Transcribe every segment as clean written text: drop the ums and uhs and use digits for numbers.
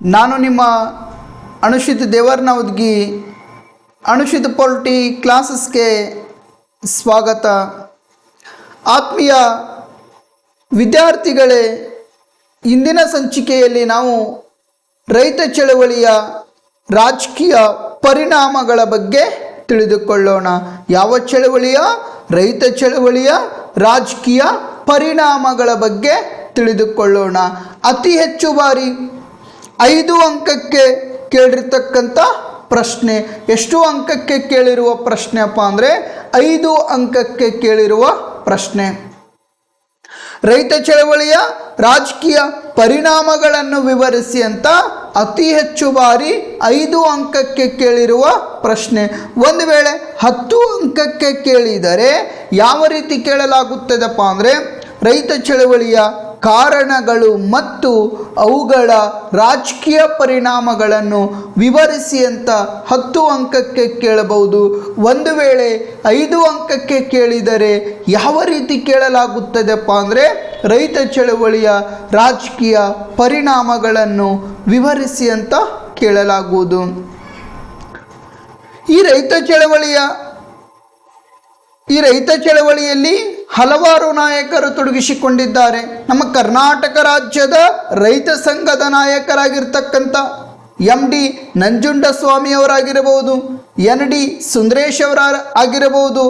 ನಾನು ನಿಮ್ಮ ಅನುಷಿತ್ ದೇವರ್ನವದ್ಗಿ ಅನುಷಿತ್ ಪೊಲಿಟಿ ಕ್ಲಾಸಸ್ಗೆ ಸ್ವಾಗತ. ಆತ್ಮೀಯ ವಿದ್ಯಾರ್ಥಿಗಳೇ, ಇಂದಿನ ಸಂಚಿಕೆಯಲ್ಲಿ ನಾವು ರೈತ ಚಳವಳಿಯ ರಾಜಕೀಯ ಪರಿಣಾಮಗಳ ಬಗ್ಗೆ ತಿಳಿದುಕೊಳ್ಳೋಣ. ಯಾವ ಚಳವಳಿಯ? ರೈತ ಚಳವಳಿಯ ರಾಜಕೀಯ ಪರಿಣಾಮಗಳ ಬಗ್ಗೆ ತಿಳಿದುಕೊಳ್ಳೋಣ. ಅತಿ ಹೆಚ್ಚು ಬಾರಿ 5 ಅಂಕಕ್ಕೆ ಕೇಳಿರ್ತಕ್ಕಂಥ ಪ್ರಶ್ನೆ. ಎಷ್ಟು ಅಂಕಕ್ಕೆ ಕೇಳಿರುವ ಪ್ರಶ್ನೆ ಅಪ್ಪ ಅಂದರೆ 5 ಅಂಕಕ್ಕೆ ಕೇಳಿರುವ ಪ್ರಶ್ನೆ. ರೈತ ಚಳವಳಿಯ ರಾಜಕೀಯ ಪರಿಣಾಮಗಳನ್ನು ವಿವರಿಸಿ ಅಂತ ಅತಿ ಹೆಚ್ಚು ಬಾರಿ 5 ಅಂಕಕ್ಕೆ ಕೇಳಿರುವ ಪ್ರಶ್ನೆ. ಒಂದು ವೇಳೆ 10 ಅಂಕಕ್ಕೆ ಕೇಳಿದರೆ ಯಾವ ರೀತಿ ಕೇಳಲಾಗುತ್ತದಪ್ಪ ಅಂದರೆ ರೈತ ಚಳವಳಿಯ ಕಾರಣಗಳು ಮತ್ತು ಅವುಗಳ ರಾಜಕೀಯ ಪರಿಣಾಮಗಳನ್ನು ವಿವರಿಸಿ ಅಂತ 10 ಅಂಕಕ್ಕೆ ಕೇಳಬಹುದು. ಒಂದು ವೇಳೆ 5 ಅಂಕಕ್ಕೆ ಕೇಳಿದರೆ ಯಾವ ರೀತಿ ಕೇಳಲಾಗುತ್ತದೆಪ್ಪ ಅಂದರೆ ರೈತ ಚಳವಳಿಯ ರಾಜಕೀಯ ಪರಿಣಾಮಗಳನ್ನು ವಿವರಿಸಿ ಅಂತ ಕೇಳಲಾಗುವುದು. ಈ ರೈತ ಚಳವಳಿಯಲ್ಲಿ ಹಲವಾರು ನಾಯಕರು ತೊಡಗಿಸಿಕೊಂಡಿದ್ದಾರೆ. ನಮ್ಮ ಕರ್ನಾಟಕ ರಾಜ್ಯದ ರೈತ ಸಂಘದ ನಾಯಕರಾಗಿರ್ತಕ್ಕಂಥ MD ನಂಜುಂಡಸ್ವಾಮಿಯವರಾಗಿರಬಹುದು, ND ಸುಂದರೇಶ್ ಅವರ ಆಗಿರಬಹುದು,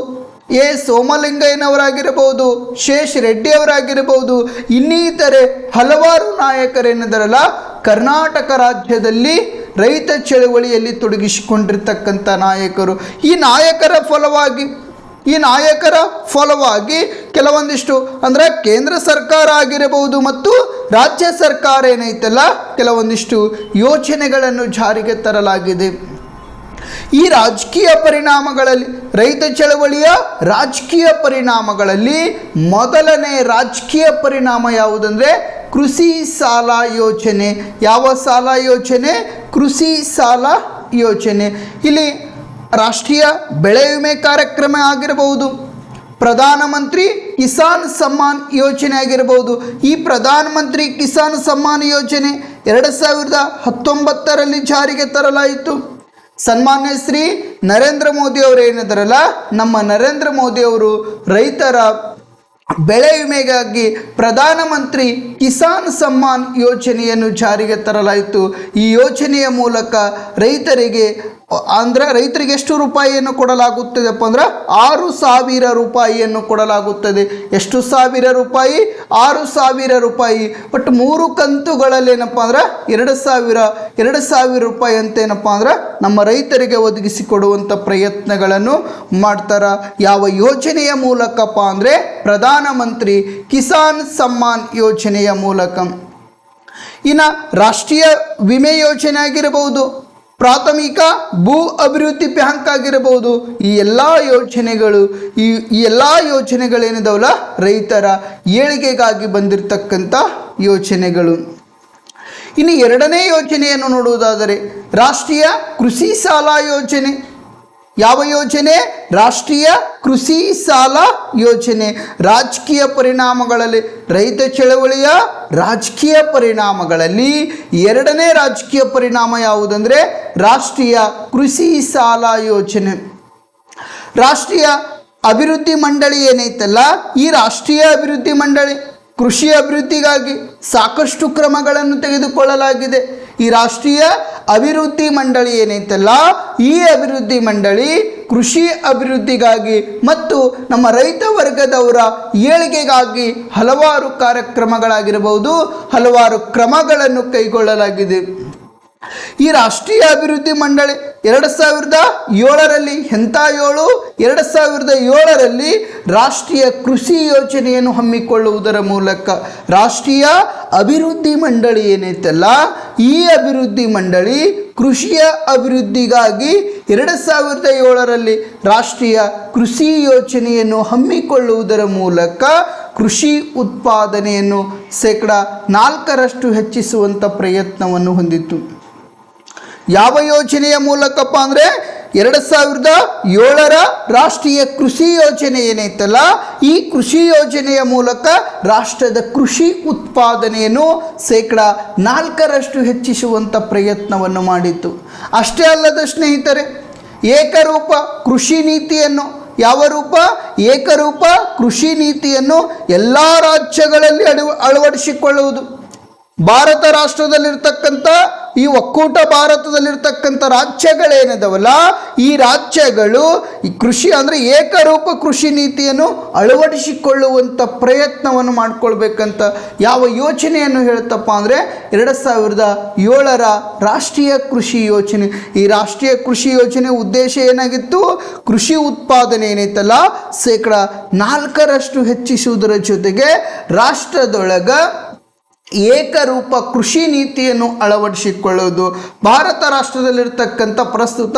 A ಸೋಮಲಿಂಗಯ್ಯನವರಾಗಿರಬಹುದು, ಶೇಷ್ ರೆಡ್ಡಿ ಅವರಾಗಿರಬಹುದು, ಇನ್ನಿತರೆ ಹಲವಾರು ನಾಯಕರೇನಿದರಲ್ಲ ಕರ್ನಾಟಕ ರಾಜ್ಯದಲ್ಲಿ ರೈತ ಚಳವಳಿಯಲ್ಲಿ ತೊಡಗಿಸಿಕೊಂಡಿರ್ತಕ್ಕಂಥ ನಾಯಕರು. ಈ ನಾಯಕರ ಫಲವಾಗಿ ಕೆಲವೊಂದಿಷ್ಟು ಅಂದರೆ ಕೇಂದ್ರ ಸರ್ಕಾರ ಆಗಿರಬಹುದು ಮತ್ತು ರಾಜ್ಯ ಸರ್ಕಾರ ಏನೈತಲ್ಲ ಕೆಲವೊಂದಿಷ್ಟು ಯೋಜನೆಗಳನ್ನು ಜಾರಿಗೆ ತರಲಾಗಿದೆ. ಈ ರಾಜಕೀಯ ಪರಿಣಾಮಗಳಲ್ಲಿ ರೈತ ಚಳವಳಿಯ ರಾಜಕೀಯ ಪರಿಣಾಮಗಳಲ್ಲಿ ಮೊದಲನೇ ರಾಜಕೀಯ ಪರಿಣಾಮ ಯಾವುದಂದರೆ ಕೃಷಿ ಸಾಲ ಯೋಜನೆ. ಯಾವ ಸಾಲ ಯೋಜನೆ? ಕೃಷಿ ಸಾಲ ಯೋಜನೆ. ಇಲ್ಲಿ ರಾಷ್ಟ್ರೀಯ ಬೆಳೆ ವಿಮೆ ಕಾರ್ಯಕ್ರಮ ಆಗಿರಬಹುದು, ಪ್ರಧಾನಮಂತ್ರಿ ಕಿಸಾನ್ ಸಮ್ಮಾನ್ ಯೋಜನೆ ಆಗಿರಬಹುದು. ಈ ಪ್ರಧಾನಮಂತ್ರಿ ಕಿಸಾನ್ ಸಮ್ಮಾನ್ ಯೋಜನೆ 2019ರಲ್ಲಿ ಜಾರಿಗೆ ತರಲಾಯಿತು. ಸನ್ಮಾನ್ಯ ಶ್ರೀ ನರೇಂದ್ರ ಮೋದಿ ಅವರು ಏನಿದಾರಲ್ಲ, ನಮ್ಮ ನರೇಂದ್ರ ಮೋದಿ ಅವರು ರೈತರ ಬೆಳೆ ವಿಮೆಗಾಗಿ ಪ್ರಧಾನಮಂತ್ರಿ ಕಿಸಾನ್ ಸಮ್ಮಾನ್ ಯೋಜನೆಯನ್ನು ಜಾರಿಗೆ ತರಲಾಯಿತು. ಈ ಯೋಜನೆಯ ಮೂಲಕ ರೈತರಿಗೆ ಎಷ್ಟು ರೂಪಾಯಿಯನ್ನು ಕೊಡಲಾಗುತ್ತದೆಪ್ಪ ಅಂದ್ರೆ 6,000 ರೂಪಾಯಿಯನ್ನು ಕೊಡಲಾಗುತ್ತದೆ. ಎಷ್ಟು ಸಾವಿರ ರೂಪಾಯಿ? 6,000 ರೂಪಾಯಿ. ಬಟ್ 3 ಕಂತುಗಳಲ್ಲಿ ಏನಪ್ಪ ಅಂದ್ರೆ 2,000 ರೂಪಾಯಿ ಅಂತೇನಪ್ಪ ಅಂದ್ರೆ ನಮ್ಮ ರೈತರಿಗೆ ಒದಗಿಸಿಕೊಡುವಂಥ ಪ್ರಯತ್ನಗಳನ್ನು ಮಾಡ್ತಾರೆ. ಯಾವ ಯೋಜನೆಯ ಮೂಲಕಪ್ಪ ಅಂದರೆ ಪ್ರಧಾನಮಂತ್ರಿ ಕಿಸಾನ್ ಸಮ್ಮಾನ್ ಯೋಜನೆಯ ಮೂಲಕ. ಇನ್ನು ರಾಷ್ಟ್ರೀಯ ವಿಮೆ ಯೋಜನೆ ಆಗಿರಬಹುದು, ಪ್ರಾಥಮಿಕ ಭೂ ಅಭಿವೃದ್ಧಿ ಬ್ಯಾಂಕ್ ಆಗಿರಬಹುದು. ಈ ಎಲ್ಲ ಯೋಜನೆಗಳೇನಿದಾವಲ್ಲ ರೈತರ ಏಳಿಗೆಗಾಗಿ ಬಂದಿರತಕ್ಕಂಥ ಯೋಜನೆಗಳು. ಇನ್ನು ಎರಡನೇ ಯೋಜನೆಯನ್ನು ನೋಡುವುದಾದರೆ ರಾಷ್ಟ್ರೀಯ ಕೃಷಿ ಸಾಲ ಯೋಜನೆ. ಯಾವ ಯೋಜನೆ? ರಾಷ್ಟ್ರೀಯ ಕೃಷಿ ಸಾಲ ಯೋಜನೆ. ರಾಜಕೀಯ ಪರಿಣಾಮಗಳಲ್ಲಿ ರೈತ ಚಳವಳಿಯ ರಾಜಕೀಯ ಪರಿಣಾಮಗಳಲ್ಲಿ ಎರಡನೇ ರಾಜಕೀಯ ಪರಿಣಾಮ ಯಾವುದಂದರೆ ರಾಷ್ಟ್ರೀಯ ಕೃಷಿ ಸಾಲ ಯೋಜನೆ. ರಾಷ್ಟ್ರೀಯ ಅಭಿವೃದ್ಧಿ ಮಂಡಳಿ ಏನೈತಲ್ಲ, ಈ ರಾಷ್ಟ್ರೀಯ ಅಭಿವೃದ್ಧಿ ಮಂಡಳಿ ಕೃಷಿ ಅಭಿವೃದ್ಧಿಗಾಗಿ ಸಾಕಷ್ಟು ಕ್ರಮಗಳನ್ನು ತೆಗೆದುಕೊಳ್ಳಲಾಗಿದೆ. ಈ ರಾಷ್ಟ್ರೀಯ ಅಭಿವೃದ್ಧಿ ಮಂಡಳಿ ಏನೈತಲ್ಲ, ಈ ಅಭಿವೃದ್ಧಿ ಮಂಡಳಿ ಕೃಷಿ ಅಭಿವೃದ್ಧಿಗಾಗಿ ಮತ್ತು ನಮ್ಮ ರೈತ ವರ್ಗದವರ ಏಳಿಗೆಗಾಗಿ ಹಲವಾರು ಕಾರ್ಯಕ್ರಮಗಳಾಗಿರಬಹುದು, ಹಲವಾರು ಕ್ರಮಗಳನ್ನು ಕೈಗೊಳ್ಳಲಾಗಿದೆ. ಈ ರಾಷ್ಟ್ರೀಯ ಅಭಿವೃದ್ಧಿ ಮಂಡಳಿ 2007ರಲ್ಲಿ 2007ರಲ್ಲಿ ರಾಷ್ಟ್ರೀಯ ಕೃಷಿ ಯೋಜನೆಯನ್ನು ಹಮ್ಮಿಕೊಳ್ಳುವುದರ ಮೂಲಕ ರಾಷ್ಟ್ರೀಯ ಅಭಿವೃದ್ಧಿ ಮಂಡಳಿ ಏನೈತಲ್ಲ, ಈ ಅಭಿವೃದ್ಧಿ ಮಂಡಳಿ ಕೃಷಿಯ ಅಭಿವೃದ್ಧಿಗಾಗಿ 2007ರಲ್ಲಿ ರಾಷ್ಟ್ರೀಯ ಕೃಷಿ ಯೋಜನೆಯನ್ನು ಹಮ್ಮಿಕೊಳ್ಳುವುದರ ಮೂಲಕ ಕೃಷಿ ಉತ್ಪಾದನೆಯನ್ನು 4% ಹೆಚ್ಚಿಸುವಂಥ ಪ್ರಯತ್ನವನ್ನು ಹೊಂದಿತ್ತು. ಯಾವ ಯೋಜನೆಯ ಮೂಲಕಪ್ಪ ಅಂದರೆ 2007ರ ರಾಷ್ಟ್ರೀಯ ಕೃಷಿ ಯೋಜನೆ ಏನೈತಲ್ಲ, ಈ ಕೃಷಿ ಯೋಜನೆಯ ಮೂಲಕ ರಾಷ್ಟ್ರದ ಕೃಷಿ ಉತ್ಪಾದನೆಯನ್ನು 4% ಹೆಚ್ಚಿಸುವಂಥ ಪ್ರಯತ್ನವನ್ನು ಮಾಡಿತು. ಅಷ್ಟೇ ಅಲ್ಲದ ಸ್ನೇಹಿತರೆ, ಏಕರೂಪ ಕೃಷಿ ನೀತಿಯನ್ನು, ಯಾವ ರೂಪ? ಏಕರೂಪ ಕೃಷಿ ನೀತಿಯನ್ನು ಎಲ್ಲ ರಾಜ್ಯಗಳಲ್ಲಿ ಅಳವಡಿಸಿಕೊಳ್ಳುವುದು. ಭಾರತ ರಾಷ್ಟ್ರದಲ್ಲಿರ್ತಕ್ಕಂಥ ಈ ಒಕ್ಕೂಟ ಭಾರತದಲ್ಲಿರ್ತಕ್ಕಂಥ ರಾಜ್ಯಗಳೇನಿದಾವಲ್ಲ, ಈ ರಾಜ್ಯಗಳು ಈ ಕೃಷಿ ಅಂದರೆ ಏಕರೂಪ ಕೃಷಿ ನೀತಿಯನ್ನು ಅಳವಡಿಸಿಕೊಳ್ಳುವಂಥ ಪ್ರಯತ್ನವನ್ನು ಮಾಡಿಕೊಳ್ಬೇಕಂತ ಯಾವ ಯೋಜನೆಯನ್ನು ಹೇಳುತ್ತಪ್ಪ ಅಂದರೆ 2007ರ ರಾಷ್ಟ್ರೀಯ ಕೃಷಿ ಯೋಜನೆ. ಈ ರಾಷ್ಟ್ರೀಯ ಕೃಷಿ ಯೋಜನೆ ಉದ್ದೇಶ ಏನಾಗಿತ್ತು? ಕೃಷಿ ಉತ್ಪಾದನೆ ಏನೈತಲ್ಲ 4% ಹೆಚ್ಚಿಸುವುದರ ಜೊತೆಗೆ ರಾಷ್ಟ್ರದೊಳಗ ಏಕರೂಪ ಕೃಷಿ ನೀತಿಯನ್ನು ಅಳವಡಿಸಿಕೊಳ್ಳುವುದು. ಭಾರತ ರಾಷ್ಟ್ರದಲ್ಲಿರ್ತಕ್ಕಂಥ ಪ್ರಸ್ತುತ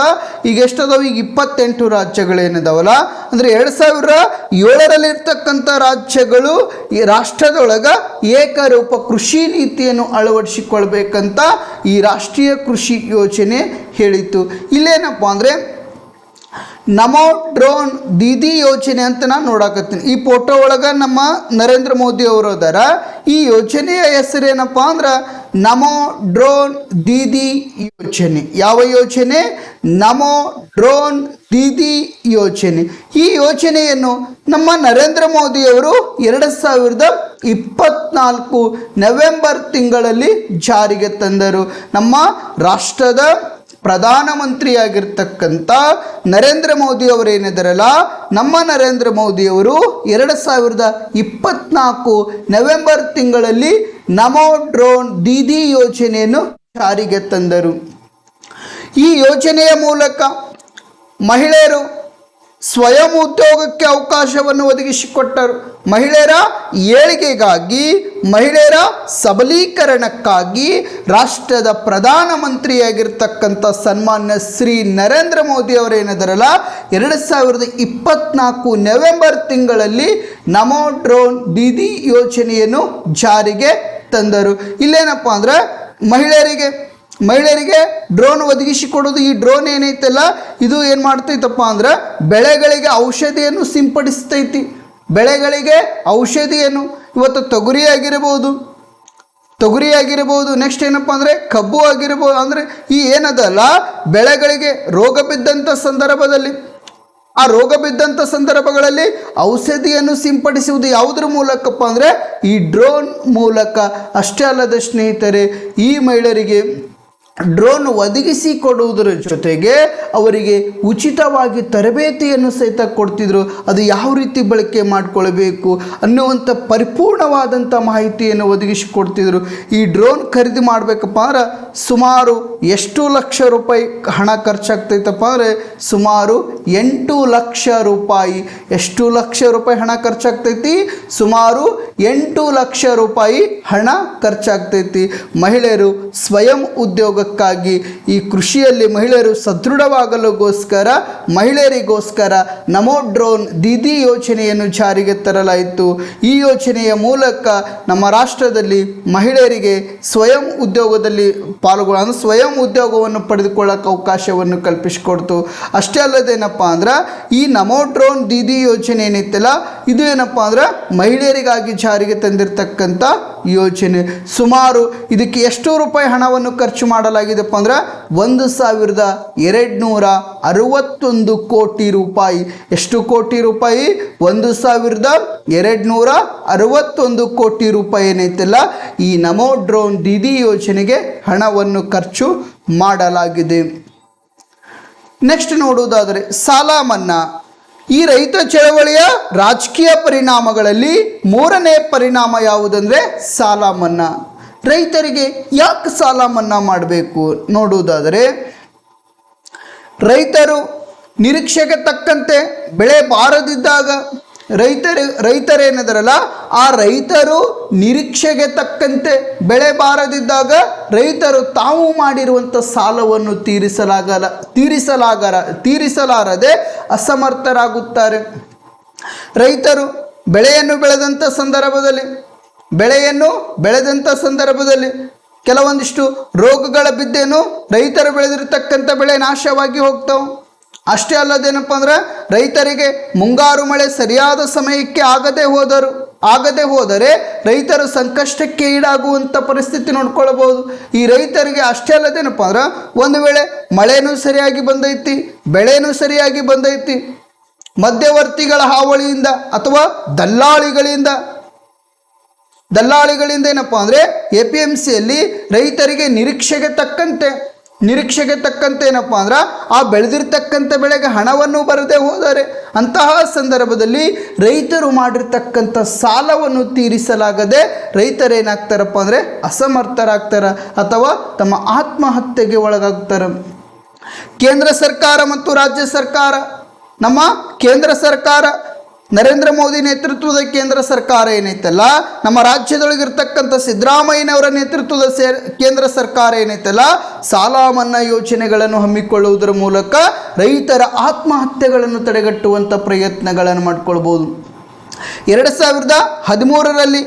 ಈಗ ಎಷ್ಟದಾವ? ಈಗ 28 ರಾಜ್ಯಗಳೇನಿದಾವಲ್ಲ, ಅಂದರೆ 2007ರಲ್ಲಿರ್ತಕ್ಕಂಥ ರಾಜ್ಯಗಳು ಈ ರಾಷ್ಟ್ರದೊಳಗ ಏಕರೂಪ ಕೃಷಿ ನೀತಿಯನ್ನು ಅಳವಡಿಸಿಕೊಳ್ಬೇಕಂತ ಈ ರಾಷ್ಟ್ರೀಯ ಕೃಷಿ ಯೋಜನೆ ಹೇಳಿತು. ಇಲ್ಲೇನಪ್ಪ ಅಂದರೆ ನಮೋ ಡ್ರೋನ್ ದೀದಿ ಯೋಜನೆ ಅಂತ ನಾನು ನೋಡಾಕತ್ತೀನಿ. ಈ ಫೋಟೋ ಒಳಗೆ ನಮ್ಮ ನರೇಂದ್ರ ಮೋದಿ ಅವರು ಅದಾರ. ಈ ಯೋಜನೆಯ ಹೆಸರೇನಪ್ಪ ಅಂದ್ರೆ ನಮೋ ಡ್ರೋನ್ ದೀದಿ ಯೋಜನೆ. ಯಾವ ಯೋಜನೆ? ನಮೋ ಡ್ರೋನ್ ದೀದಿ ಯೋಜನೆ. ಈ ಯೋಜನೆಯನ್ನು ನಮ್ಮ ನರೇಂದ್ರ ಮೋದಿಯವರು 2024 ನವೆಂಬರ್ ತಿಂಗಳಲ್ಲಿ ಜಾರಿಗೆ ತಂದರು. ನಮ್ಮ ರಾಷ್ಟ್ರದ ಪ್ರಧಾನಮಂತ್ರಿಯಾಗಿರ್ತಕ್ಕಂಥ ನರೇಂದ್ರ ಮೋದಿ ಅವರೇನಿದ್ದಾರಲ್ಲ, ನಮ್ಮ ನರೇಂದ್ರ ಮೋದಿಯವರು 2024 ನವೆಂಬರ್ ತಿಂಗಳಲ್ಲಿ ನಮೋ ಡ್ರೋನ್ ದೀದಿ ಯೋಜನೆಯನ್ನು ಜಾರಿಗೆ ತಂದರು. ಈ ಯೋಜನೆಯ ಮೂಲಕ ಮಹಿಳೆಯರು ಸ್ವಯಂ ಉದ್ಯೋಗಕ್ಕೆ ಅವಕಾಶವನ್ನು ಒದಗಿಸಿಕೊಟ್ಟರು. ಮಹಿಳೆಯರ ಏಳಿಗೆಗಾಗಿ, ಮಹಿಳೆಯರ ಸಬಲೀಕರಣಕ್ಕಾಗಿ ರಾಷ್ಟ್ರದ ಪ್ರಧಾನಮಂತ್ರಿಯಾಗಿರ್ತಕ್ಕಂಥ ಸನ್ಮಾನ್ಯ ಶ್ರೀ ನರೇಂದ್ರ ಮೋದಿ ಅವರೇನಿದಾರಲ್ಲ 2024 ನವೆಂಬರ್ ತಿಂಗಳಲ್ಲಿ ನಮೋ ಡ್ರೋನ್ ದೀದಿ ಯೋಜನೆಯನ್ನು ಜಾರಿಗೆ ತಂದರು. ಇಲ್ಲೇನಪ್ಪ ಅಂದ್ರೆ ಮಹಿಳೆಯರಿಗೆ ಡ್ರೋನ್ ಒದಗಿಸಿಕೊಡೋದು. ಈ ಡ್ರೋನ್ ಏನೈತಲ್ಲ, ಇದು ಏನು ಮಾಡ್ತೈತಪ್ಪ ಅಂದ್ರೆ ಬೆಳೆಗಳಿಗೆ ಔಷಧಿಯನ್ನು ಸಿಂಪಡಿಸ್ತೈತಿ. ಬೆಳೆಗಳಿಗೆ ಔಷಧಿಯನ್ನು, ಇವತ್ತು ತೊಗರಿ ಆಗಿರ್ಬೋದು, ನೆಕ್ಸ್ಟ್ ಏನಪ್ಪ ಅಂದರೆ ಕಬ್ಬು ಆಗಿರ್ಬೋದು. ಅಂದರೆ ಈ ಏನದಲ್ಲ, ಬೆಳೆಗಳಿಗೆ ರೋಗ ಬಿದ್ದಂಥ ಸಂದರ್ಭದಲ್ಲಿ, ಆ ರೋಗ ಬಿದ್ದಂಥ ಸಂದರ್ಭಗಳಲ್ಲಿ ಔಷಧಿಯನ್ನು ಸಿಂಪಡಿಸುವುದು ಯಾವುದ್ರ ಮೂಲಕಪ್ಪ ಅಂದರೆ ಈ ಡ್ರೋನ್ ಮೂಲಕ. ಅಷ್ಟೇ ಅಲ್ಲದ ಸ್ನೇಹಿತರೆ, ಈ ಮಹಿಳೆಯರಿಗೆ ಡ್ರೋನ್ ಒದಗಿಸಿಕೊಡುವುದರ ಜೊತೆಗೆ ಅವರಿಗೆ ಉಚಿತವಾಗಿ ತರಬೇತಿಯನ್ನು ಸಹಿತ ಕೊಡ್ತಿದ್ರು. ಅದು ಯಾವ ರೀತಿ ಬಳಕೆ ಮಾಡಿಕೊಳ್ಬೇಕು ಅನ್ನುವಂಥ ಪರಿಪೂರ್ಣವಾದಂಥ ಮಾಹಿತಿಯನ್ನು ಒದಗಿಸಿಕೊಡ್ತಿದ್ರು. ಈ ಡ್ರೋನ್ ಖರೀದಿ ಮಾಡಬೇಕಪ್ಪ ಅಂದ್ರೆ ಸುಮಾರು ಎಷ್ಟು ಲಕ್ಷ ರೂಪಾಯಿ ಹಣ ಖರ್ಚಾಗ್ತೈತಪ್ಪ ಅಂದರೆ ಸುಮಾರು 8 ಲಕ್ಷ ರೂಪಾಯಿ. ಎಷ್ಟು ಲಕ್ಷ ರೂಪಾಯಿ ಹಣ ಖರ್ಚಾಗ್ತೈತಿ? ಸುಮಾರು 8 ಲಕ್ಷ ರೂಪಾಯಿ ಹಣ ಖರ್ಚಾಗ್ತೈತಿ. ಮಹಿಳೆಯರು ಸ್ವಯಂ ಉದ್ಯೋಗಕ್ಕಾಗಿ, ಈ ಕೃಷಿಯಲ್ಲಿ ಮಹಿಳೆಯರು ಸದೃಢವಾಗಲುಗೋಸ್ಕರ, ಮಹಿಳೆಯರಿಗೋಸ್ಕರ ನಮೋ ಡ್ರೋನ್ ದೀದಿ ಯೋಜನೆಯನ್ನು ಜಾರಿಗೆ ತರಲಾಯಿತು. ಈ ಯೋಜನೆಯ ಮೂಲಕ ನಮ್ಮ ರಾಷ್ಟ್ರದಲ್ಲಿ ಮಹಿಳೆಯರಿಗೆ ಸ್ವಯಂ ಉದ್ಯೋಗದಲ್ಲಿ ಪಾಲ್ಗೊಳ್ಳ, ಸ್ವಯಂ ಉದ್ಯೋಗವನ್ನು ಪಡೆದುಕೊಳ್ಳೋಕೆ ಅವಕಾಶವನ್ನು ಕಲ್ಪಿಸಿಕೊಡ್ತು. ಅಷ್ಟೇ ಅಲ್ಲದೇನಪ್ಪ ಅಂದ್ರೆ ಈ ನಮೋ ಡ್ರೋನ್ ದೀದಿ ಯೋಜನೆ ಏನೈತಲ್ಲ, ಇದು ಏನಪ್ಪ ಅಂದ್ರೆ ಮಹಿಳೆಯರಿಗಾಗಿ ಜಾರಿಗೆ ತಂದಿರತಕ್ಕಂಥ ಯೋಜನೆ. ಸುಮಾರು ಇದಕ್ಕೆ ಎಷ್ಟು ರೂಪಾಯಿ ಹಣವನ್ನು ಖರ್ಚು ಮಾಡಲಾಗಿದೆಪ್ಪ ಅಂದ್ರೆ 1261 ಕೋಟಿ ರೂಪಾಯಿ. ಎಷ್ಟು ಕೋಟಿ ರೂಪಾಯಿ? 1261 ಕೋಟಿ ರೂಪಾಯಿ ಏನೈತಲ್ಲ, ಈ ನಮೋ ಡ್ರೋನ್ ದೀದಿ ಯೋಜನೆಗೆ ಹಣವನ್ನು ಖರ್ಚು ಮಾಡಲಾಗಿದೆ. ನೆಕ್ಸ್ಟ್ ನೋಡುವುದಾದರೆ ಸಾಲ ಮನ್ನಾ. ಈ ರೈತ ಚಳವಳಿಯ ರಾಜಕೀಯ ಪರಿಣಾಮಗಳಲ್ಲಿ 3ನೇ ಪರಿಣಾಮ ಯಾವುದಂದರೆ ಸಾಲ ಮನ್ನಾ. ರೈತರಿಗೆ ಯಾಕೆ ಸಾಲ ಮನ್ನಾ ಮಾಡಬೇಕು ನೋಡುವುದಾದರೆ, ರೈತರು ನಿರೀಕ್ಷೆಗೆ ತಕ್ಕಂತೆ ಬೆಳೆ ಬಾರದಿದ್ದಾಗ ರೈತರೇನಿದಾರಲ್ಲ, ಆ ರೈತರು ನಿರೀಕ್ಷೆಗೆ ತಕ್ಕಂತೆ ಬೆಳೆ ಬಾರದಿದ್ದಾಗ ರೈತರು ತಾವು ಮಾಡಿರುವಂಥ ಸಾಲವನ್ನು ತೀರಿಸಲಾರದೆ ಅಸಮರ್ಥರಾಗುತ್ತಾರೆ. ರೈತರು ಬೆಳೆಯನ್ನು ಬೆಳೆದಂಥ ಸಂದರ್ಭದಲ್ಲಿ ಕೆಲವೊಂದಿಷ್ಟು ರೋಗಗಳ ಬಿದ್ದೇನು ರೈತರು ಬೆಳೆದಿರತಕ್ಕಂಥ ಬೆಳೆ ನಾಶವಾಗಿ ಹೋಗ್ತಾವೆ. ಅಷ್ಟೇ ಅಲ್ಲದೇನಪ್ಪ ಅಂದ್ರೆ ರೈತರಿಗೆ ಮುಂಗಾರು ಮಳೆ ಸರಿಯಾದ ಸಮಯಕ್ಕೆ ಆಗದೆ ಹೋದರೆ ರೈತರು ಸಂಕಷ್ಟಕ್ಕೆ ಈಡಾಗುವಂಥ ಪರಿಸ್ಥಿತಿ ನೋಡ್ಕೊಳ್ಬಹುದು. ಈ ರೈತರಿಗೆ ಅಷ್ಟೇ ಅಲ್ಲದೇನಪ್ಪ ಅಂದ್ರೆ ಒಂದು ವೇಳೆ ಮಳೆನೂ ಸರಿಯಾಗಿ ಬಂದೈತಿ, ಬೆಳೆನೂ ಸರಿಯಾಗಿ ಬಂದೈತಿ, ಮಧ್ಯವರ್ತಿಗಳ ಹಾವಳಿಯಿಂದ ಅಥವಾ ದಲ್ಲಾಳಿಗಳಿಂದ ಏನಪ್ಪ ಅಂದರೆ APMCಯಲ್ಲಿ ರೈತರಿಗೆ ನಿರೀಕ್ಷೆಗೆ ತಕ್ಕಂತೆ ಏನಪ್ಪ ಅಂದ್ರೆ ಆ ಬೆಳೆದಿರ್ತಕ್ಕಂಥ ಬೆಳೆಗೆ ಹಣವನ್ನು ಬರದೆ ಹೋದರೆ ಅಂತಹ ಸಂದರ್ಭದಲ್ಲಿ ರೈತರು ಮಾಡಿರ್ತಕ್ಕಂಥ ಸಾಲವನ್ನು ತೀರಿಸಲಾಗದೆ ರೈತರೇನಾಗ್ತಾರಪ್ಪ ಅಂದರೆ ಅಸಮರ್ಥರಾಗ್ತಾರೆ ಅಥವಾ ತಮ್ಮ ಆತ್ಮಹತ್ಯೆಗೆ ಒಳಗಾಗ್ತಾರೆ. ಕೇಂದ್ರ ಸರ್ಕಾರ ಮತ್ತು ರಾಜ್ಯ ಸರ್ಕಾರ, ನಮ್ಮ ಕೇಂದ್ರ ಸರ್ಕಾರ ನರೇಂದ್ರ ಮೋದಿ ನೇತೃತ್ವದ ಕೇಂದ್ರ ಸರ್ಕಾರ ಏನೈತಲ್ಲ, ನಮ್ಮ ರಾಜ್ಯದೊಳಗಿರ್ತಕ್ಕಂಥ ಸಿದ್ದರಾಮಯ್ಯನವರ ನೇತೃತ್ವದ ಕೇಂದ್ರ ಸರ್ಕಾರ ಏನೈತಲ್ಲ, ಸಾಲ ಮನ್ನಾ ಯೋಜನೆಗಳನ್ನು ಹಮ್ಮಿಕೊಳ್ಳುವುದರ ಮೂಲಕ ರೈತರ ಆತ್ಮಹತ್ಯೆಗಳನ್ನು ತಡೆಗಟ್ಟುವಂಥ ಪ್ರಯತ್ನಗಳನ್ನು ಮಾಡಿಕೊಳ್ಬೋದು. 2013ರಲ್ಲಿ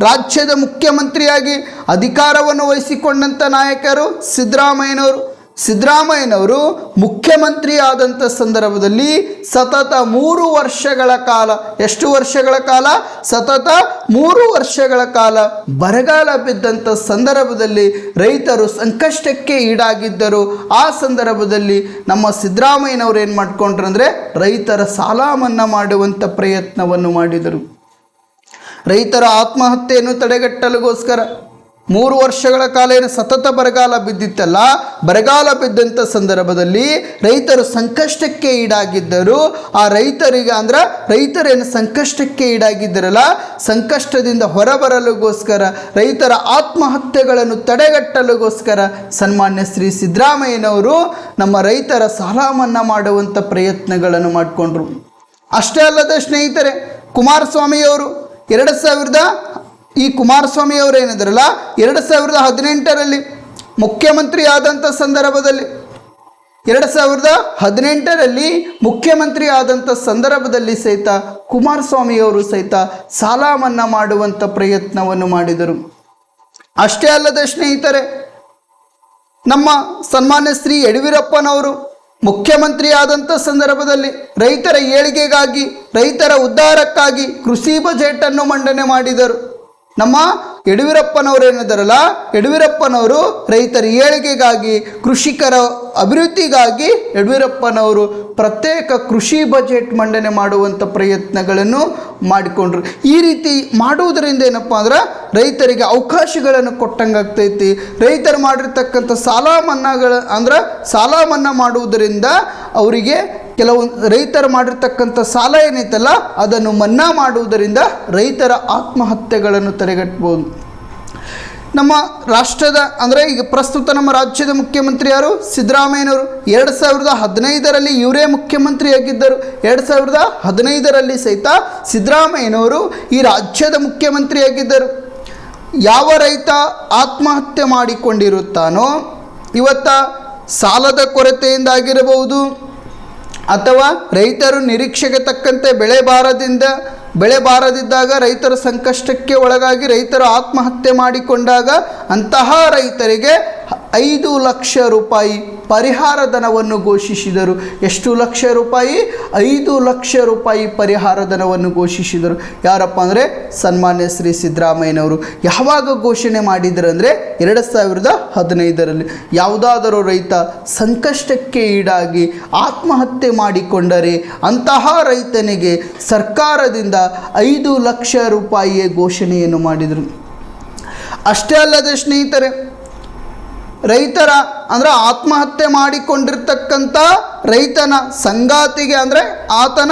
ರಾಜ್ಯದ ಮುಖ್ಯಮಂತ್ರಿಯಾಗಿ ಅಧಿಕಾರವನ್ನು ವಹಿಸಿಕೊಂಡಂಥ ನಾಯಕರು ಸಿದ್ದರಾಮಯ್ಯನವರು ಮುಖ್ಯಮಂತ್ರಿ ಆದಂಥ ಸಂದರ್ಭದಲ್ಲಿ ಸತತ 3 ವರ್ಷಗಳ ಕಾಲ, ಸತತ 3 ವರ್ಷಗಳ ಕಾಲ ಬರಗಾಲ ಬಿದ್ದಂಥ ಸಂದರ್ಭದಲ್ಲಿ ರೈತರು ಸಂಕಷ್ಟಕ್ಕೆ ಈಡಾಗಿದ್ದರು. ಆ ಸಂದರ್ಭದಲ್ಲಿ ನಮ್ಮ ಸಿದ್ದರಾಮಯ್ಯನವರು ಏನು ಮಾಡ್ಕೊಂಡ್ರು ಅಂದರೆ ರೈತರ ಸಾಲ ಮನ್ನಾ ಮಾಡುವಂಥ ಪ್ರಯತ್ನವನ್ನು ಮಾಡಿದರು. ರೈತರ ಆತ್ಮಹತ್ಯೆಯನ್ನು ತಡೆಗಟ್ಟಲುಗೋಸ್ಕರ 3 ವರ್ಷಗಳ ಕಾಲ ಏನು ಸತತ ಬರಗಾಲ ಬಿದ್ದಿತ್ತಲ್ಲ, ಬರಗಾಲ ಬಿದ್ದಂಥ ಸಂದರ್ಭದಲ್ಲಿ ರೈತರು ಸಂಕಷ್ಟಕ್ಕೆ ಈಡಾಗಿದ್ದರು. ಆ ರೈತರೇನು ಸಂಕಷ್ಟಕ್ಕೆ ಈಡಾಗಿದ್ದರಲ್ಲ, ಸಂಕಷ್ಟದಿಂದ ಹೊರಬರಲುಗೋಸ್ಕರ, ರೈತರ ಆತ್ಮಹತ್ಯೆಗಳನ್ನು ತಡೆಗಟ್ಟಲುಗೋಸ್ಕರ ಸನ್ಮಾನ್ಯ ಶ್ರೀ ಸಿದ್ದರಾಮಯ್ಯನವರು ನಮ್ಮ ರೈತರ ಸಾಲ ಮನ್ನಾ ಮಾಡುವಂಥ ಪ್ರಯತ್ನಗಳನ್ನು ಮಾಡಿಕೊಂಡ್ರು. ಅಷ್ಟೇ ಅಲ್ಲದೆ ಸ್ನೇಹಿತರೆ, ಕುಮಾರಸ್ವಾಮಿಯವರು ಏನಿದ್ರಲ್ಲ 2018ರಲ್ಲಿ ಮುಖ್ಯಮಂತ್ರಿ ಆದಂಥ ಸಂದರ್ಭದಲ್ಲಿ 2018ರಲ್ಲಿ ಮುಖ್ಯಮಂತ್ರಿ ಆದಂಥ ಸಂದರ್ಭದಲ್ಲಿ ಸಹಿತ ಕುಮಾರಸ್ವಾಮಿಯವರು ಸಹಿತ ಸಾಲ ಮನ್ನಾ ಮಾಡುವಂಥ ಪ್ರಯತ್ನವನ್ನು ಮಾಡಿದರು. ಅಷ್ಟೇ ಅಲ್ಲದೆ ಸ್ನೇಹಿತರೆ, ನಮ್ಮ ಸನ್ಮಾನ್ಯ ಶ್ರೀ ಯಡಿಯೂರಪ್ಪನವರು ಮುಖ್ಯಮಂತ್ರಿ ಆದಂಥ ಸಂದರ್ಭದಲ್ಲಿ ರೈತರ ಏಳಿಗೆಗಾಗಿ, ರೈತರ ಉದ್ಧಾರಕ್ಕಾಗಿ ಕೃಷಿ ಬಜೆಟನ್ನು ಮಂಡನೆ ಮಾಡಿದರು. ನಮ್ಮ ಯಡಿಯೂರಪ್ಪನವರು ರೈತರ ಏಳಿಗೆಗಾಗಿ, ಕೃಷಿಕರ ಅಭಿವೃದ್ಧಿಗಾಗಿ ಯಡಿಯೂರಪ್ಪನವರು ಪ್ರತ್ಯೇಕ ಕೃಷಿ ಬಜೆಟ್ ಮಂಡನೆ ಮಾಡುವಂಥ ಪ್ರಯತ್ನಗಳನ್ನು ಮಾಡಿಕೊಂಡ್ರು. ಈ ರೀತಿ ಮಾಡುವುದರಿಂದ ಏನಪ್ಪ ಅಂದ್ರೆ ರೈತರಿಗೆ ಅವಕಾಶಗಳನ್ನು ಕೊಟ್ಟಂಗಾಗ್ತೈತಿ. ರೈತರು ಮಾಡಿರ್ತಕ್ಕಂಥ ಸಾಲ ಮನ್ನಾ ಮಾಡುವುದರಿಂದ ಅವರಿಗೆ ರೈತರು ಮಾಡಿರ್ತಕ್ಕಂಥ ಸಾಲ ಏನೈತಲ್ಲ ಅದನ್ನು ಮನ್ನಾ ಮಾಡುವುದರಿಂದ ರೈತರ ಆತ್ಮಹತ್ಯೆಗಳನ್ನು ತಡೆಗಟ್ಟಬಹುದು. ನಮ್ಮ ರಾಷ್ಟ್ರದ ಈಗ ಪ್ರಸ್ತುತ ನಮ್ಮ ರಾಜ್ಯದ ಮುಖ್ಯಮಂತ್ರಿ ಯಾರು? ಸಿದ್ದರಾಮಯ್ಯನವರು. 2015ರಲ್ಲಿ ಇವರೇ ಮುಖ್ಯಮಂತ್ರಿಯಾಗಿದ್ದರು. 2015ರಲ್ಲಿ ಸಹಿತ ಸಿದ್ದರಾಮಯ್ಯನವರು ಈ ರಾಜ್ಯದ ಮುಖ್ಯಮಂತ್ರಿಯಾಗಿದ್ದರು. ಯಾವ ರೈತ ಆತ್ಮಹತ್ಯೆ ಮಾಡಿಕೊಂಡಿರುತ್ತಾನೋ, ಇವತ್ತ ಸಾಲದ ಕೊರತೆಯಿಂದಾಗಿರಬಹುದು ಅಥವಾ ರೈತರು ನಿರೀಕ್ಷೆಗೆ ತಕ್ಕಂತೆ ಬೆಳೆ ಬಾರದಿದ್ದಾಗ ರೈತರು ಸಂಕಷ್ಟಕ್ಕೆ ಒಳಗಾಗಿ ರೈತರು ಆತ್ಮಹತ್ಯೆ ಮಾಡಿಕೊಂಡಾಗ ಅಂತಹ ರೈತರಿಗೆ 5 ಲಕ್ಷ ರೂಪಾಯಿ ಪರಿಹಾರ ಧನವನ್ನು ಘೋಷಿಸಿದರು. ಎಷ್ಟು ಲಕ್ಷ ರೂಪಾಯಿ? 5 ಲಕ್ಷ ರೂಪಾಯಿ ಪರಿಹಾರ ಧನವನ್ನು ಘೋಷಿಸಿದರು. ಯಾರಪ್ಪ ಅಂದರೆ ಸನ್ಮಾನ್ಯ ಶ್ರೀ ಸಿದ್ದರಾಮಯ್ಯನವರು. ಯಾವಾಗ ಘೋಷಣೆ ಮಾಡಿದರು ಅಂದರೆ 2015ರಲ್ಲಿ. ಯಾವುದಾದರೂ ರೈತ ಸಂಕಷ್ಟಕ್ಕೆ ಈಡಾಗಿ ಆತ್ಮಹತ್ಯೆ ಮಾಡಿಕೊಂಡರೆ ಅಂತಹ ರೈತನಿಗೆ ಸರ್ಕಾರದಿಂದ 5 ಲಕ್ಷ ರೂಪಾಯಿಯ ಘೋಷಣೆಯನ್ನು ಮಾಡಿದರು. ಅಷ್ಟೇ ಅಲ್ಲದೆ ಸ್ನೇಹಿತರೆ, ರೈತರ ಆತ್ಮಹತ್ಯೆ ಮಾಡಿಕೊಂಡಿರ್ತಕ್ಕಂಥ ರೈತನ ಸಂಗಾತಿಗೆ ಆತನ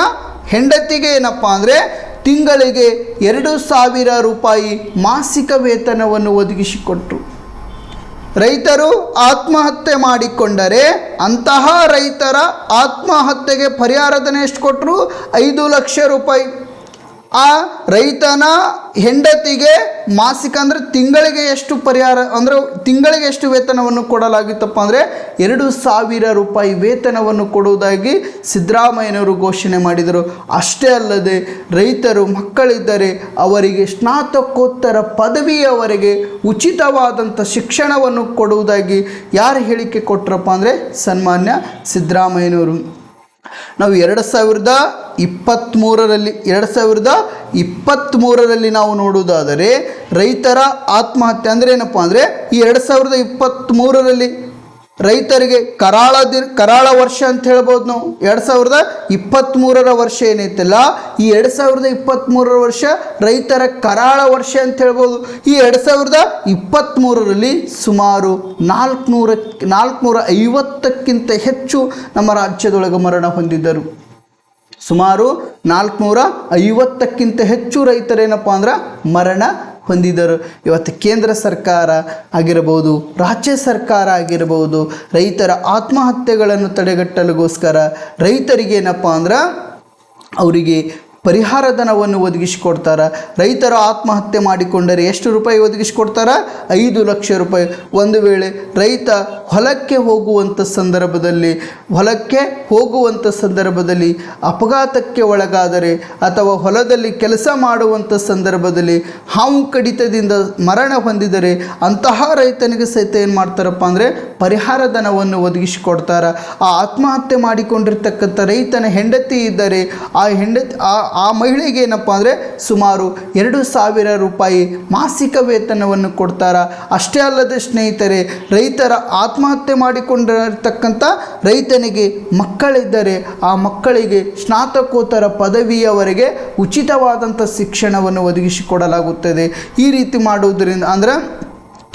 ಹೆಂಡತಿಗೆ ಏನಪ್ಪ ಅಂದರೆ ತಿಂಗಳಿಗೆ 2,000 ರೂಪಾಯಿ ಮಾಸಿಕ ವೇತನವನ್ನು ಒದಗಿಸಿಕೊಟ್ರು. ರೈತರು ಆತ್ಮಹತ್ಯೆ ಮಾಡಿಕೊಂಡರೆ ಅಂತಹ ರೈತರ ಆತ್ಮಹತ್ಯೆಗೆ ಪರಿಹಾರಧನ ಎಷ್ಟು ಕೊಟ್ಟರು? 5 ಲಕ್ಷ ರೂಪಾಯಿ. ಆ ರೈತನ ಹೆಂಡತಿಗೆ ಮಾಸಿಕ ಅಂದರೆ ತಿಂಗಳಿಗೆ ಎಷ್ಟು ಪರಿಹಾರ ಅಂದರೆ ತಿಂಗಳಿಗೆ ಎಷ್ಟು ವೇತನವನ್ನು ಕೊಡಲಾಗಿತ್ತಪ್ಪ ಅಂದರೆ 2,000 ರೂಪಾಯಿ ವೇತನವನ್ನು ಕೊಡುವುದಾಗಿ ಸಿದ್ದರಾಮಯ್ಯನವರು ಘೋಷಣೆ ಮಾಡಿದರು. ಅಷ್ಟೇ ಅಲ್ಲದೆ ರೈತರು ಮಕ್ಕಳಿದ್ದರೆ ಅವರಿಗೆ ಸ್ನಾತಕೋತ್ತರ ಪದವಿಯವರೆಗೆ ಉಚಿತವಾದಂಥ ಶಿಕ್ಷಣವನ್ನು ಕೊಡುವುದಾಗಿ ಯಾರು ಹೇಳಿಕೆ ಕೊಟ್ಟರಪ್ಪ ಅಂದರೆ ಸನ್ಮಾನ್ಯ ಸಿದ್ದರಾಮಯ್ಯನವರು. ನಾವು 2023ರಲ್ಲಿ ನಾವು ನೋಡುವುದಾದರೆ ರೈತರ ಆತ್ಮಹತ್ಯೆ ಅಂದರೆ ಏನಪ್ಪ ಅಂದರೆ ಈ 2023ರಲ್ಲಿ ರೈತರಿಗೆ ಕರಾಳ ವರ್ಷ ಅಂತ ಹೇಳ್ಬೋದು. ನಾವು 2023ರ ವರ್ಷ ಏನೈತಲ್ಲ ಈ 2023ರ ವರ್ಷ ರೈತರ ಕರಾಳ ವರ್ಷ ಅಂತ ಹೇಳ್ಬೋದು. ಈ 2023ರಲ್ಲಿ ಸುಮಾರು 450ಕ್ಕಿಂತ ಹೆಚ್ಚು ನಮ್ಮ ರಾಜ್ಯದೊಳಗೆ ಮರಣ ಹೊಂದಿದ್ದರು. ಸುಮಾರು 450ಕ್ಕಿಂತ ಹೆಚ್ಚು ರೈತರೇನಪ್ಪ ಅಂದ್ರೆ ಮರಣ ಹೊಂದಿದ್ದರು. ಇವತ್ತು ಕೇಂದ್ರ ಸರ್ಕಾರ ಆಗಿರಬಹುದು, ರಾಜ್ಯ ಸರ್ಕಾರ ಆಗಿರಬಹುದು, ರೈತರ ಆತ್ಮಹತ್ಯೆಗಳನ್ನು ತಡೆಗಟ್ಟಲಿಗೋಸ್ಕರ ರೈತರಿಗೇನಪ್ಪ ಅಂದ್ರೆ ಅವರಿಗೆ ಪರಿಹಾರ ಧನವನ್ನು ಒದಗಿಸಿಕೊಡ್ತಾರೆ. ರೈತರ ಆತ್ಮಹತ್ಯೆ ಮಾಡಿಕೊಂಡರೆ ಎಷ್ಟು ರೂಪಾಯಿ ಒದಗಿಸಿಕೊಡ್ತಾರೆ? 5 ಲಕ್ಷ ರೂಪಾಯಿ. ಒಂದು ವೇಳೆ ರೈತ ಹೊಲಕ್ಕೆ ಹೋಗುವಂಥ ಸಂದರ್ಭದಲ್ಲಿ ಅಪಘಾತಕ್ಕೆ ಒಳಗಾದರೆ ಅಥವಾ ಹೊಲದಲ್ಲಿ ಕೆಲಸ ಮಾಡುವಂಥ ಸಂದರ್ಭದಲ್ಲಿ ಹಾವು ಕಡಿತದಿಂದ ಮರಣ ಹೊಂದಿದರೆ ಅಂತಹ ರೈತನಿಗೆ ಸಹಿತ ಏನು ಮಾಡ್ತಾರಪ್ಪ ಅಂದರೆ ಪರಿಹಾರ ಧನವನ್ನು ಒದಗಿಸಿಕೊಡ್ತಾರೆ. ಆ ಆತ್ಮಹತ್ಯೆ ಮಾಡಿಕೊಂಡಿರ್ತಕ್ಕಂಥ ರೈತನ ಹೆಂಡತಿ ಇದ್ದರೆ ಆ ಮಹಿಳೆಗೆ ಏನಪ್ಪ ಅಂದರೆ ಸುಮಾರು 2,000 ರೂಪಾಯಿ ಮಾಸಿಕ ವೇತನವನ್ನು ಕೊಡ್ತಾರೆ. ಅಷ್ಟೇ ಅಲ್ಲದೆ ಸ್ನೇಹಿತರೆ, ರೈತರ ಆತ್ಮಹತ್ಯೆ ಮಾಡಿಕೊಂಡಿರತಕ್ಕಂಥ ರೈತನಿಗೆ ಮಕ್ಕಳಿದ್ದರೆ ಆ ಮಕ್ಕಳಿಗೆ ಸ್ನಾತಕೋತ್ತರ ಪದವಿಯವರೆಗೆ ಉಚಿತವಾದಂಥ ಶಿಕ್ಷಣವನ್ನು ಒದಗಿಸಿಕೊಡಲಾಗುತ್ತದೆ. ಈ ರೀತಿ ಮಾಡುವುದರಿಂದ ಅಂದರೆ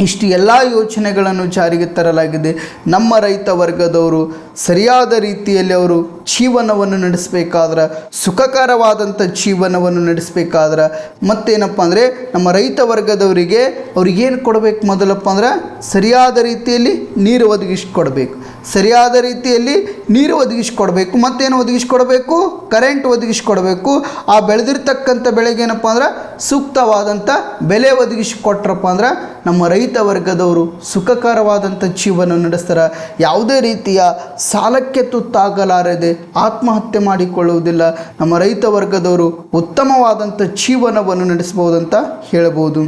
ಇಷ್ಟು ಎಲ್ಲ ಯೋಚನೆಗಳನ್ನು ಜಾರಿಗೆ ತರಲಾಗಿದೆ. ನಮ್ಮ ರೈತ ವರ್ಗದವರು ಸರಿಯಾದ ರೀತಿಯಲ್ಲಿ ಅವರು ಜೀವನವನ್ನು ನಡೆಸಬೇಕಾದ್ರೆ, ಸುಖಕರವಾದಂಥ ಜೀವನವನ್ನು ನಡೆಸಬೇಕಾದ್ರೆ ಮತ್ತೇನಪ್ಪ ಅಂದರೆ ನಮ್ಮ ರೈತ ವರ್ಗದವರಿಗೆ ಅವ್ರಿಗೇನು ಕೊಡಬೇಕು? ಮೊದಲಪ್ಪ ಅಂದ್ರೆ ಸರಿಯಾದ ರೀತಿಯಲ್ಲಿ ನೀರು ಒದಗಿಸಿಕೊಡ್ಬೇಕು. ಸರಿಯಾದ ರೀತಿಯಲ್ಲಿ ನೀರು ಒದಗಿಸಿಕೊಡ್ಬೇಕು. ಮತ್ತೇನು ಒದಗಿಸಿಕೊಡ್ಬೇಕು? ಕರೆಂಟ್ ಒದಗಿಸಿಕೊಡ್ಬೇಕು. ಆ ಬೆಳೆದಿರ್ತಕ್ಕಂಥ ಬೆಳೆಗೇನಪ್ಪ ಅಂದ್ರೆ ಸೂಕ್ತವಾದಂಥ ಬೆಲೆ ಒದಗಿಸಿಕೊಟ್ರಪ್ಪ ಅಂದ್ರೆ ನಮ್ಮ ರೈತ ವರ್ಗದವರು ಸುಖಕರವಾದಂಥ ಜೀವನ ನಡೆಸ್ತಾರೆ. ಯಾವುದೇ ರೀತಿಯ ಸಾಲಕ್ಕೆ ತುತ್ತಾಗಲಾರದೆ ಆತ್ಮಹತ್ಯೆ ಮಾಡಿಕೊಳ್ಳುವುದಿಲ್ಲ. ನಮ್ಮ ರೈತ ವರ್ಗದವರು ಉತ್ತಮವಾದಂಥ ಜೀವನವನ್ನು ನಡೆಸಬಹುದಂತ ಹೇಳಬಹುದು.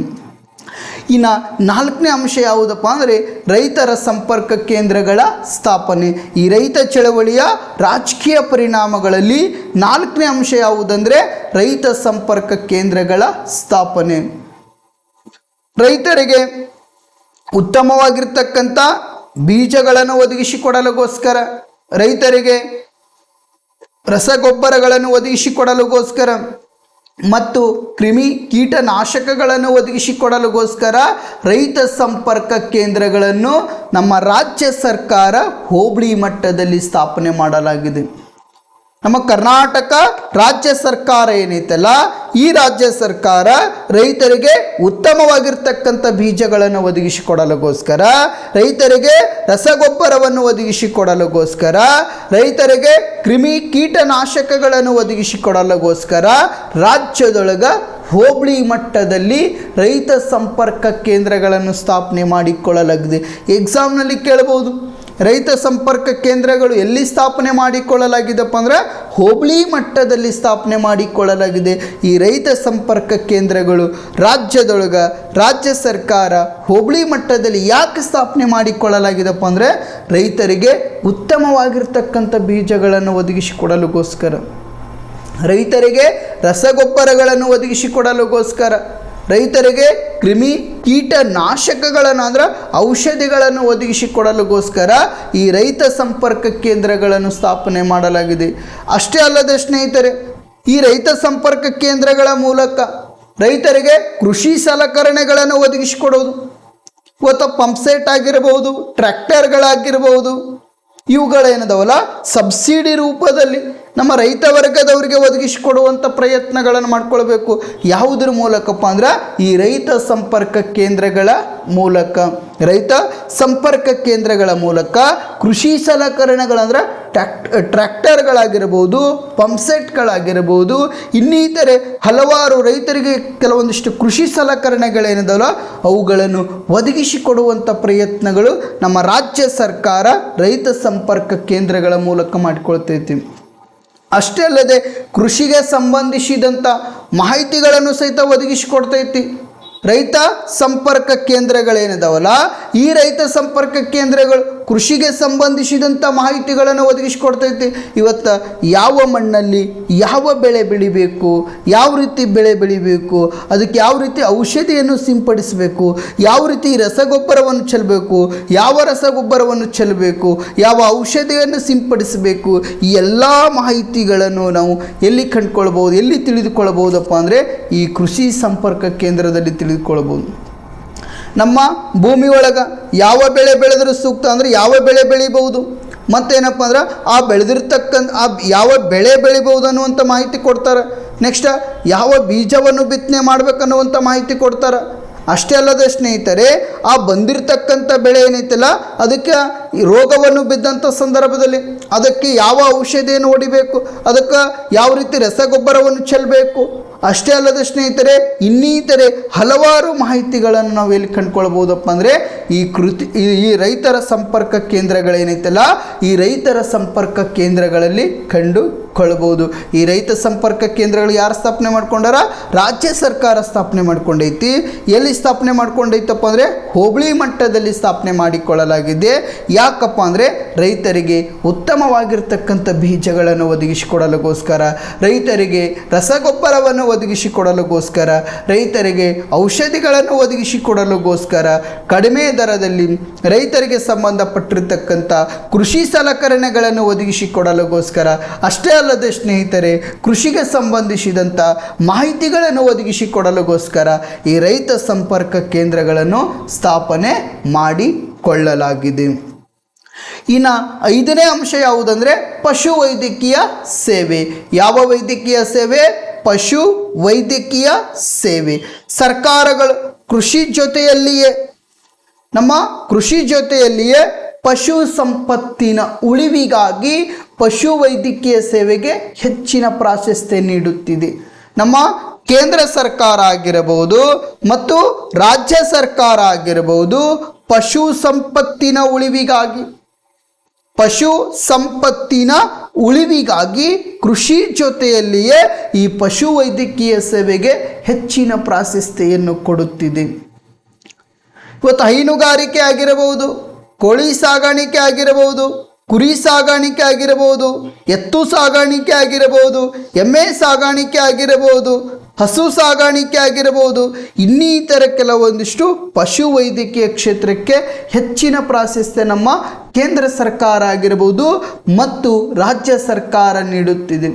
ಇನ್ನು 4ನೇ ಅಂಶ ಯಾವುದಪ್ಪ ಅಂದರೆ ರೈತರ ಸಂಪರ್ಕ ಕೇಂದ್ರಗಳ ಸ್ಥಾಪನೆ. ಈ ರೈತ ಚಳವಳಿಯ ರಾಜಕೀಯ ಪರಿಣಾಮಗಳಲ್ಲಿ 4ನೇ ಅಂಶ ಯಾವುದಂದರೆ ರೈತ ಸಂಪರ್ಕ ಕೇಂದ್ರಗಳ ಸ್ಥಾಪನೆ. ರೈತರಿಗೆ ಉತ್ತಮವಾಗಿರ್ತಕ್ಕಂಥ ಬೀಜಗಳನ್ನು ಒದಗಿಸಿಕೊಡಲಿಗೋಸ್ಕರ, ರೈತರಿಗೆ ರಸಗೊಬ್ಬರಗಳನ್ನು ಒದಗಿಸಿಕೊಡಲಿಗೋಸ್ಕರ ಮತ್ತು ಕ್ರಿಮಿ ಕೀಟನಾಶಕಗಳನ್ನು ಒದಗಿಸಿಕೊಡಲಿಗೋಸ್ಕರ ರೈತ ಸಂಪರ್ಕ ಕೇಂದ್ರಗಳನ್ನು ನಮ್ಮ ರಾಜ್ಯ ಸರ್ಕಾರ ಹೋಬಳಿ ಮಟ್ಟದಲ್ಲಿ ಸ್ಥಾಪನೆ ಮಾಡಲಾಗಿದೆ. ನಮ್ಮ ಕರ್ನಾಟಕ ರಾಜ್ಯ ಸರ್ಕಾರ ಏನೈತಲ್ಲ ಈ ರಾಜ್ಯ ಸರ್ಕಾರ ರೈತರಿಗೆ ಉತ್ತಮವಾಗಿರ್ತಕ್ಕಂಥ ಬೀಜಗಳನ್ನು ಒದಗಿಸಿಕೊಡಲಿಗೋಸ್ಕರ, ರೈತರಿಗೆ ರಸಗೊಬ್ಬರವನ್ನು ಒದಗಿಸಿಕೊಡಲಿಗೋಸ್ಕರ, ರೈತರಿಗೆ ಕ್ರಿಮಿ ಕೀಟನಾಶಕಗಳನ್ನು ಒದಗಿಸಿಕೊಡಲಿಗೋಸ್ಕರ ರಾಜ್ಯದೊಳಗೆ ಹೋಬಳಿ ಮಟ್ಟದಲ್ಲಿ ರೈತ ಸಂಪರ್ಕ ಕೇಂದ್ರಗಳನ್ನು ಸ್ಥಾಪನೆ ಮಾಡಿಕೊಳ್ಳಲಾಗಿದೆ. ಎಕ್ಸಾಮ್ನಲ್ಲಿ ಕೇಳಬಹುದು, ರೈತ ಸಂಪರ್ಕ ಕೇಂದ್ರಗಳು ಎಲ್ಲಿ ಸ್ಥಾಪನೆ ಮಾಡಿಕೊಳ್ಳಲಾಗಿದೆಪ್ಪ ಅಂದರೆ ಹೋಬಳಿ ಮಟ್ಟದಲ್ಲಿ ಸ್ಥಾಪನೆ ಮಾಡಿಕೊಳ್ಳಲಾಗಿದೆ. ಈ ರೈತ ಸಂಪರ್ಕ ಕೇಂದ್ರಗಳು ರಾಜ್ಯದೊಳಗೆ ರಾಜ್ಯ ಸರ್ಕಾರ ಹೋಬಳಿ ಮಟ್ಟದಲ್ಲಿ ಯಾಕೆ ಸ್ಥಾಪನೆ ಮಾಡಿಕೊಳ್ಳಲಾಗಿದೆಪ್ಪ ಅಂದರೆ ರೈತರಿಗೆ ಉತ್ತಮವಾಗಿರ್ತಕ್ಕಂಥ ಬೀಜಗಳನ್ನು ಒದಗಿಸಿಕೊಡಲಿಗೋಸ್ಕರ, ರೈತರಿಗೆ ರಸಗೊಬ್ಬರಗಳನ್ನು ಒದಗಿಸಿಕೊಡಲಿಗೋಸ್ಕರ, ರೈತರಿಗೆ ಕ್ರಿಮಿ ಕೀಟನಾಶಕಗಳನ್ನು ಅಂದರೆ ಔಷಧಿಗಳನ್ನು ಒದಗಿಸಿಕೊಡಲಿಗೋಸ್ಕರ ಈ ರೈತ ಸಂಪರ್ಕ ಕೇಂದ್ರಗಳನ್ನು ಸ್ಥಾಪನೆ ಮಾಡಲಾಗಿದೆ. ಅಷ್ಟೇ ಅಲ್ಲದೆ ಸ್ನೇಹಿತರೆ, ಈ ರೈತ ಸಂಪರ್ಕ ಕೇಂದ್ರಗಳ ಮೂಲಕ ರೈತರಿಗೆ ಕೃಷಿ ಸಲಕರಣೆಗಳನ್ನು ಒದಗಿಸಿಕೊಡೋದು. ಇವತ್ತು ಪಂಪ್ಸೆಟ್ ಆಗಿರಬಹುದು, ಟ್ರ್ಯಾಕ್ಟರ್ಗಳಾಗಿರ್ಬೋದು, ಇವುಗಳೇನದವಲ್ಲ ಸಬ್ಸಿಡಿ ರೂಪದಲ್ಲಿ ನಮ್ಮ ರೈತ ವರ್ಗದವರಿಗೆ ಒದಗಿಸಿಕೊಡುವಂಥ ಪ್ರಯತ್ನಗಳನ್ನು ಮಾಡಿಕೊಳ್ಬೇಕು. ಯಾವುದರ ಮೂಲಕಪ್ಪ ಅಂದ್ರೆ ಈ ರೈತ ಸಂಪರ್ಕ ಕೇಂದ್ರಗಳ ಮೂಲಕ. ರೈತ ಸಂಪರ್ಕ ಕೇಂದ್ರಗಳ ಮೂಲಕ ಕೃಷಿ ಸಲಕರಣೆಗಳಂದ್ರೆ ಟ್ರ್ಯಾಕ್ಟರ್ಗಳಾಗಿರ್ಬೋದು, ಪಂಪ್ಸೆಟ್ಗಳಾಗಿರ್ಬೋದು, ಇನ್ನಿತರೆ ಹಲವಾರು ರೈತರಿಗೆ ಕೆಲವೊಂದಿಷ್ಟು ಕೃಷಿ ಸಲಕರಣೆಗಳೇನಿದಾವಲ್ಲ ಅವುಗಳನ್ನು ಒದಗಿಸಿಕೊಡುವಂಥ ಪ್ರಯತ್ನಗಳು ನಮ್ಮ ರಾಜ್ಯ ಸರ್ಕಾರ ರೈತ ಸಂಪರ್ಕ ಕೇಂದ್ರಗಳ ಮೂಲಕ ಮಾಡಿಕೊಳ್ತೈತಿ. ಅಷ್ಟೇ ಅಲ್ಲದೆ ಕೃಷಿಗೆ ಸಂಬಂಧಿಸಿದಂಥ ಮಾಹಿತಿಗಳನ್ನು ಸಹಿತ ಒದಗಿಸಿಕೊಡ್ತೈತಿ. ರೈತ ಸಂಪರ್ಕ ಕೇಂದ್ರಗಳೇನಿದಾವಲ್ಲ ಈ ರೈತ ಸಂಪರ್ಕ ಕೇಂದ್ರಗಳು ಕೃಷಿಗೆ ಸಂಬಂಧಿಸಿದಂಥ ಮಾಹಿತಿಗಳನ್ನು ಒದಗಿಸಿಕೊಡ್ತೈತಿ. ಇವತ್ತು ಯಾವ ಮಣ್ಣಲ್ಲಿ ಯಾವ ಬೆಳೆ ಬೆಳಿಬೇಕು, ಯಾವ ರೀತಿ ಬೆಳೆ ಬೆಳಿಬೇಕು, ಅದಕ್ಕೆ ಯಾವ ರೀತಿ ಔಷಧಿಯನ್ನು ಸಿಂಪಡಿಸಬೇಕು, ಯಾವ ರೀತಿ ರಸಗೊಬ್ಬರವನ್ನು ಚೆಲ್ಲಬೇಕು, ಯಾವ ರಸಗೊಬ್ಬರವನ್ನು ಚೆಲ್ಲಬೇಕು, ಯಾವ ಔಷಧಿಯನ್ನು ಸಿಂಪಡಿಸಬೇಕು, ಈ ಎಲ್ಲ ಮಾಹಿತಿಗಳನ್ನು ನಾವು ಎಲ್ಲಿ ಕಂಡುಕೊಳ್ಬೋದು, ಎಲ್ಲಿ ತಿಳಿದುಕೊಳ್ಬೋದಪ್ಪ ಅಂದರೆ ಈ ಕೃಷಿ ಸಂಪರ್ಕ ಕೇಂದ್ರದಲ್ಲಿ ತಿಳಿದುಕೊಳ್ಬೋದು. ನಮ್ಮ ಭೂಮಿ ಒಳಗೆ ಯಾವ ಬೆಳೆ ಬೆಳೆದರೂ ಸೂಕ್ತ ಅಂದರೆ ಯಾವ ಬೆಳೆ ಬೆಳಿಬಹುದು, ಮತ್ತೇನಪ್ಪ ಅಂದ್ರೆ ಆ ಬೆಳೆದಿರ್ತಕ್ಕಂಥ ಯಾವ ಬೆಳೆ ಬೆಳಿಬಹುದು ಅನ್ನುವಂಥ ಮಾಹಿತಿ ಕೊಡ್ತಾರೆ. ನೆಕ್ಸ್ಟ್ ಯಾವ ಬೀಜವನ್ನು ಬಿತ್ತನೆ ಮಾಡಬೇಕನ್ನುವಂಥ ಮಾಹಿತಿ ಕೊಡ್ತಾರೆ. ಅಷ್ಟೇ ಅಲ್ಲದೆ ಸ್ನೇಹಿತರೆ, ಆ ಬಂದಿರತಕ್ಕಂಥ ಬೆಳೆ ಏನೈತಲ್ಲ ಅದಕ್ಕೆ ರೋಗವನ್ನು ಬಿದ್ದಂಥ ಸಂದರ್ಭದಲ್ಲಿ ಅದಕ್ಕೆ ಯಾವ ಔಷಧಿಯನ್ನು ಹೊಡಿಬೇಕು, ಅದಕ್ಕೆ ಯಾವ ರೀತಿ ರಸಗೊಬ್ಬರವನ್ನು ಚೆಲ್ಲಬೇಕು. ಅಷ್ಟೇ ಅಲ್ಲದೆ ಸ್ನೇಹಿತರೆ, ಇನ್ನಿತರೆ ಹಲವಾರು ಮಾಹಿತಿಗಳನ್ನು ನಾವು ಎಲ್ಲಿ ಕಂಡುಕೊಳ್ಬೋದಪ್ಪ ಅಂದರೆ ಈ ರೈತರ ಸಂಪರ್ಕ ಕೇಂದ್ರಗಳೇನೈತಲ್ಲ ಈ ರೈತರ ಸಂಪರ್ಕ ಕೇಂದ್ರಗಳಲ್ಲಿ ಕಂಡುಕೊಳ್ಬೋದು. ಈ ರೈತ ಸಂಪರ್ಕ ಕೇಂದ್ರಗಳು ಯಾರು ಸ್ಥಾಪನೆ ಮಾಡ್ಕೊಂಡಾರ? ರಾಜ್ಯ ಸರ್ಕಾರ ಸ್ಥಾಪನೆ ಮಾಡ್ಕೊಂಡೈತಿ. ಎಲ್ಲಿ ಸ್ಥಾಪನೆ ಮಾಡ್ಕೊಂಡೈತಪ್ಪ ಅಂದರೆ ಹೋಬಳಿ ಮಟ್ಟದಲ್ಲಿ ಸ್ಥಾಪನೆ ಮಾಡಿಕೊಳ್ಳಲಾಗಿದೆ. ಯಾಕಪ್ಪ ಅಂದರೆ ರೈತರಿಗೆ ಉತ್ತಮವಾಗಿರ್ತಕ್ಕಂಥ ಬೀಜಗಳನ್ನು ಒದಗಿಸಿಕೊಡಲಿಗೋಸ್ಕರ, ರೈತರಿಗೆ ರಸಗೊಬ್ಬರವನ್ನು ಒದಗಿಸಿಕೊಡಲಿಗೋಸ್ಕರ, ರೈತರಿಗೆ ಔಷಧಿಗಳನ್ನು ಒದಗಿಸಿಕೊಡಲಿಗೋಸ್ಕರ, ಕಡಿಮೆ ದರದಲ್ಲಿ ರೈತರಿಗೆ ಸಂಬಂಧಪಟ್ಟಿರ್ತಕ್ಕಂಥ ಕೃಷಿ ಸಲಕರಣೆಗಳನ್ನು ಒದಗಿಸಿಕೊಡಲಿಗೋಸ್ಕರ, ಅಷ್ಟೇ ಅಲ್ಲದೆ ಸ್ನೇಹಿತರೆ ಕೃಷಿಗೆ ಸಂಬಂಧಿಸಿದಂಥ ಮಾಹಿತಿಗಳನ್ನು ಒದಗಿಸಿಕೊಡಲಿಗೋಸ್ಕರ ಈ ರೈತ ಸಂಪರ್ಕ ಕೇಂದ್ರಗಳನ್ನು ಸ್ಥಾಪನೆ ಮಾಡಿಕೊಳ್ಳಲಾಗಿದೆ. ಇನ್ನು 5ನೇ ಅಂಶ ಯಾವುದಂದರೆ ಪಶು ವೈದ್ಯಕೀಯ ಸೇವೆ. ಯಾವ ವೈದ್ಯಕೀಯ ಸೇವೆ? ಪಶು ವೈದ್ಯಕೀಯ ಸೇವೆ. ಸರ್ಕಾರಗಳು ಕೃಷಿ ಜೊತೆಯಲ್ಲಿಯೇ ಪಶು ಸಂಪತ್ತಿನ ಉಳಿವಿಗಾಗಿ ಪಶು ವೈದ್ಯಕೀಯ ಸೇವೆಗೆ ಹೆಚ್ಚಿನ ಪ್ರಾಶಸ್ತ್ಯ ನೀಡುತ್ತಿದೆ. ನಮ್ಮ ಕೇಂದ್ರ ಸರ್ಕಾರ ಆಗಿರಬಹುದು ಮತ್ತು ರಾಜ್ಯ ಸರ್ಕಾರ ಆಗಿರಬಹುದು ಪಶು ಸಂಪತ್ತಿನ ಉಳಿವಿಗಾಗಿ ಕೃಷಿ ಜೊತೆಯಲ್ಲಿಯೇ ಈ ಪಶು ವೈದ್ಯಕೀಯ ಸೇವೆಗೆ ಹೆಚ್ಚಿನ ಪ್ರಾಶಸ್ತ್ಯವನ್ನು ಕೊಡುತ್ತಿದೆ. ಇವತ್ತು ಹೈನುಗಾರಿಕೆ ಆಗಿರಬಹುದು, ಕೋಳಿ ಸಾಗಾಣಿಕೆ ಆಗಿರಬಹುದು, ಕುರಿ ಸಾಗಾಣಿಕೆ ಆಗಿರಬಹುದು, ಎತ್ತು ಸಾಗಾಣಿಕೆ ಆಗಿರಬಹುದು, ಎಮ್ಮೆ ಸಾಗಾಣಿಕೆ ಆಗಿರಬಹುದು, ಹಸು ಸಾಗಾಣಿಕೆ ಆಗಿರಬಹುದು, ಇನ್ನಿತರ ಕೆಲವೊಂದಿಷ್ಟು ಪಶು ವೈದ್ಯಕೀಯ ಕ್ಷೇತ್ರಕ್ಕೆ ಹೆಚ್ಚಿನ ಪ್ರಾಶಸ್ತ್ಯ ನಮ್ಮ ಕೇಂದ್ರ ಸರ್ಕಾರ ಆಗಿರಬಹುದು ಮತ್ತು ರಾಜ್ಯ ಸರ್ಕಾರ ನೀಡುತ್ತಿದೆ.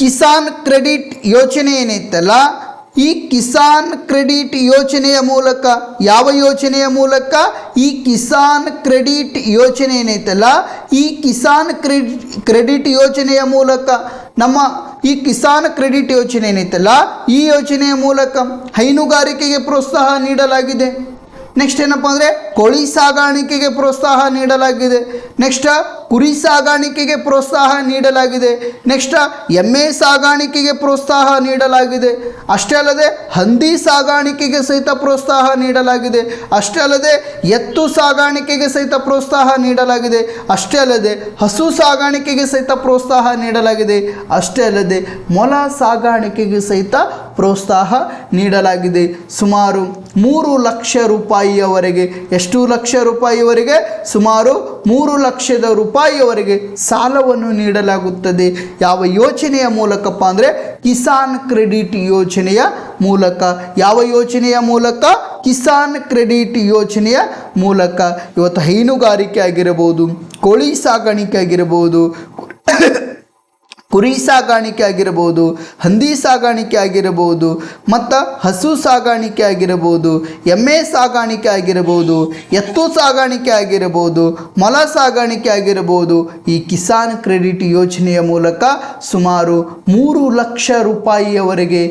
ಕಿಸಾನ್ ಕ್ರೆಡಿಟ್ ಯೋಜನೆ ಏನೈತಲ್ಲ ಈ ಕಿಸಾನ್ ಕ್ರೆಡಿಟ್ ಯೋಜನೆಯ ಮೂಲಕ, ಯಾವ ಯೋಜನೆಯ ಮೂಲಕ? ಈ ಕಿಸಾನ್ ಕ್ರೆಡಿಟ್ ಯೋಜನೆ ಏನೈತಲ್ಲ ಈ ಕಿಸಾನ್ ಕ್ರೆಡಿಟ್ ಯೋಜನೆಯ ಮೂಲಕ ನಮ್ಮ ಈ ಕಿಸಾನ್ ಕ್ರೆಡಿಟ್ ಯೋಜನೆ ಏನೈತಲ್ಲ ಈ ಯೋಜನೆಯ ಮೂಲಕ ಹೈನುಗಾರಿಕೆಗೆ ಪ್ರೋತ್ಸಾಹ ನೀಡಲಾಗಿದೆ. ನೆಕ್ಸ್ಟ್ ಏನಪ್ಪ ಅಂದರೆ ಕೋಳಿ ಸಾಗಾಣಿಕೆಗೆ ಪ್ರೋತ್ಸಾಹ ನೀಡಲಾಗಿದೆ. ನೆಕ್ಸ್ಟ್ ಕುರಿ ಸಾಗಾಣಿಕೆಗೆ ಪ್ರೋತ್ಸಾಹ ನೀಡಲಾಗಿದೆ. ನೆಕ್ಸ್ಟ್ ಎಮ್ಮೆ ಸಾಗಾಣಿಕೆಗೆ ಪ್ರೋತ್ಸಾಹ ನೀಡಲಾಗಿದೆ. ಅಷ್ಟೇ ಅಲ್ಲದೆ ಹಂದಿ ಸಾಗಾಣಿಕೆಗೆ ಸಹಿತ ಪ್ರೋತ್ಸಾಹ ನೀಡಲಾಗಿದೆ. ಅಷ್ಟೇ ಅಲ್ಲದೆ ಎತ್ತು ಸಾಗಾಣಿಕೆಗೆ ಸಹಿತ ಪ್ರೋತ್ಸಾಹ ನೀಡಲಾಗಿದೆ. ಅಷ್ಟೇ ಅಲ್ಲದೆ ಹಸು ಸಾಗಾಣಿಕೆಗೆ ಸಹಿತ ಪ್ರೋತ್ಸಾಹ ನೀಡಲಾಗಿದೆ. ಅಷ್ಟೇ ಅಲ್ಲದೆ ಮೊಲ ಸಾಗಾಣಿಕೆಗೆ ಸಹಿತ ಪ್ರೋತ್ಸಾಹ ನೀಡಲಾಗಿದೆ. ಸುಮಾರು 3 ಲಕ್ಷ ರೂಪಾಯಿಯವರೆಗೆ, ಎಷ್ಟು ಲಕ್ಷ ರೂಪಾಯಿವರೆಗೆ? ಸುಮಾರು 3 ಲಕ್ಷದ ರೂಪಾಯಿಯವರೆಗೆ ಸಾಲವನ್ನು ನೀಡಲಾಗುತ್ತದೆ. ಯಾವ ಯೋಜನೆಯ ಮೂಲಕಪ್ಪ ಅಂದರೆ ಕಿಸಾನ್ ಕ್ರೆಡಿಟ್ ಯೋಜನೆಯ ಮೂಲಕ. ಯಾವ ಯೋಜನೆಯ ಮೂಲಕ? ಕಿಸಾನ್ ಕ್ರೆಡಿಟ್ ಯೋಜನೆಯ ಮೂಲಕ. ಇವತ್ತು ಹೈನುಗಾರಿಕೆ ಆಗಿರಬಹುದು, ಕೋಳಿ ಸಾಗಾಣಿಕೆ ಆಗಿರಬಹುದು, ಕುರಿ ಸಾಗಾಣಿಕೆ ಆಗಿರಬಹುದು, ಹಂದಿ ಸಾಗಾಣಿಕೆ ಆಗಿರಬಹುದು, ಮತ್ತು ಹಸು ಸಾಗಾಣಿಕೆ ಆಗಿರಬಹುದು, ಎಮ್ಮೆ ಸಾಗಾಣಿಕೆ ಆಗಿರಬಹುದು, ಎತ್ತು ಸಾಗಾಣಿಕೆ ಆಗಿರಬಹುದು, ಮೊಲ ಸಾಗಾಣಿಕೆ ಆಗಿರಬಹುದು. ಈ ಕಿಸಾನ್ ಕ್ರೆಡಿಟ್ ಯೋಜನೆಯ ಮೂಲಕ ಸುಮಾರು 3 ಲಕ್ಷ ರೂಪಾಯಿಯವರೆಗೆ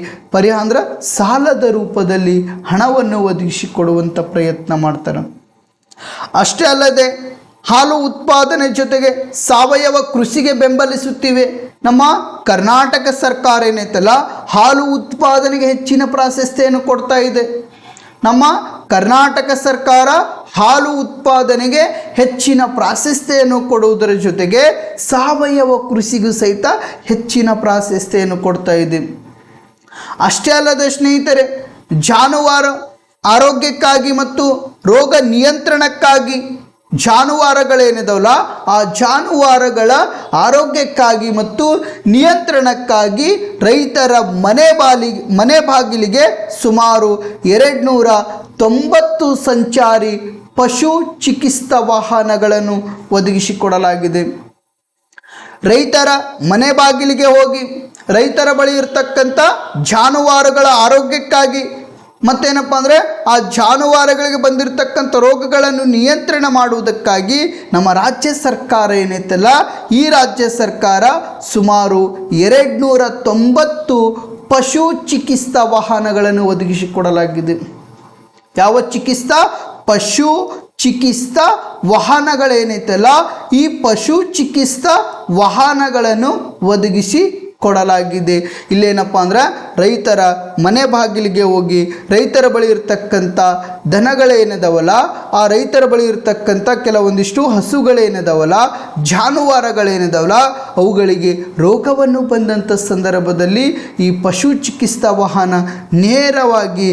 ಅಂದ್ರೆ ಸಾಲದ ರೂಪದಲ್ಲಿ ಹಣವನ್ನು ಒದಗಿಸಿಕೊಡುವಂಥ ಪ್ರಯತ್ನ ಮಾಡ್ತಾರೆ. ಅಷ್ಟೇ ಅಲ್ಲದೆ ಹಾಲು ಉತ್ಪಾದನೆ ಜೊತೆಗೆ ಸಾವಯವ ಕೃಷಿಗೆ ಬೆಂಬಲಿಸುತ್ತಿವೆ. ನಮ್ಮ ಕರ್ನಾಟಕ ಸರ್ಕಾರ ಏನೈತಲ್ಲ ಹಾಲು ಉತ್ಪಾದನೆಗೆ ಹೆಚ್ಚಿನ ಪ್ರಾಶಸ್ತ್ಯವನ್ನು ಕೊಡ್ತಾ ಇದೆ. ನಮ್ಮ ಕರ್ನಾಟಕ ಸರ್ಕಾರ ಹಾಲು ಉತ್ಪಾದನೆಗೆ ಹೆಚ್ಚಿನ ಪ್ರಾಶಸ್ತ್ಯವನ್ನು ಕೊಡುವುದರ ಜೊತೆಗೆ ಸಾವಯವ ಕೃಷಿಗೂ ಸಹಿತ ಹೆಚ್ಚಿನ ಪ್ರಾಶಸ್ತ್ಯವನ್ನು ಕೊಡ್ತಾ ಇದೆ. ಅಷ್ಟೇ ಅಲ್ಲದೆ ಸ್ನೇಹಿತರೆ, ಜಾನುವಾರು ಆರೋಗ್ಯಕ್ಕಾಗಿ ಮತ್ತು ರೋಗ ನಿಯಂತ್ರಣಕ್ಕಾಗಿ ಜಾನುವಾರುಗಳೇನಿದಾವಲ್ಲ ಆ ಜಾನುವಾರುಗಳ ಆರೋಗ್ಯಕ್ಕಾಗಿ ಮತ್ತು ನಿಯಂತ್ರಣಕ್ಕಾಗಿ ರೈತರ ಮನೆ ಬಾಗಿಲಿಗೆ ಸುಮಾರು 290 ಸಂಚಾರಿ ಪಶು ಚಿಕಿತ್ಸಾ ವಾಹನಗಳನ್ನು ಒದಗಿಸಿಕೊಡಲಾಗಿದೆ. ರೈತರ ಮನೆ ಬಾಗಿಲಿಗೆ ಹೋಗಿ ರೈತರ ಬಳಿ ಇರತಕ್ಕಂಥ ಜಾನುವಾರುಗಳ ಆರೋಗ್ಯಕ್ಕಾಗಿ ಮತ್ತೇನಪ್ಪ ಅಂದರೆ ಆ ಜಾನುವಾರುಗಳಿಗೆ ಬಂದಿರತಕ್ಕಂಥ ರೋಗಗಳನ್ನು ನಿಯಂತ್ರಣ ಮಾಡುವುದಕ್ಕಾಗಿ ನಮ್ಮ ರಾಜ್ಯ ಸರ್ಕಾರ ಏನೈತಲ್ಲ ಈ ರಾಜ್ಯ ಸರ್ಕಾರ ಸುಮಾರು 290 ಪಶು ಚಿಕಿತ್ಸಾ ವಾಹನಗಳನ್ನು ಒದಗಿಸಿಕೊಡಲಾಗಿದೆ. ಯಾವ ಚಿಕಿತ್ಸಾ? ಪಶು ಚಿಕಿತ್ಸಾ ವಾಹನಗಳೇನೈತಲ್ಲ ಈ ಪಶು ಚಿಕಿತ್ಸಾ ವಾಹನಗಳನ್ನು ಒದಗಿಸಿ ಕೊಡಲಾಗಿದೆ. ಇಲ್ಲೇನಪ್ಪ ಅಂದ್ರೆ ರೈತರ ಮನೆ ಬಾಗಿಲಿಗೆ ಹೋಗಿ ರೈತರ ಬಳಿ ಇರತಕ್ಕಂಥ ದನಗಳೇನಿದಾವಲ್ಲ ಆ ರೈತರ ಬಳಿ ಇರತಕ್ಕಂಥ ಕೆಲವೊಂದಿಷ್ಟು ಹಸುಗಳೇನಿದಾವಲ್ಲ ಜಾನುವಾರುಗಳೇನಿದಾವಲ್ಲ ಅವುಗಳಿಗೆ ರೋಗವನ್ನು ಬಂದಂಥ ಸಂದರ್ಭದಲ್ಲಿ ಈ ಪಶು ಚಿಕಿತ್ಸಾ ವಾಹನ ನೇರವಾಗಿ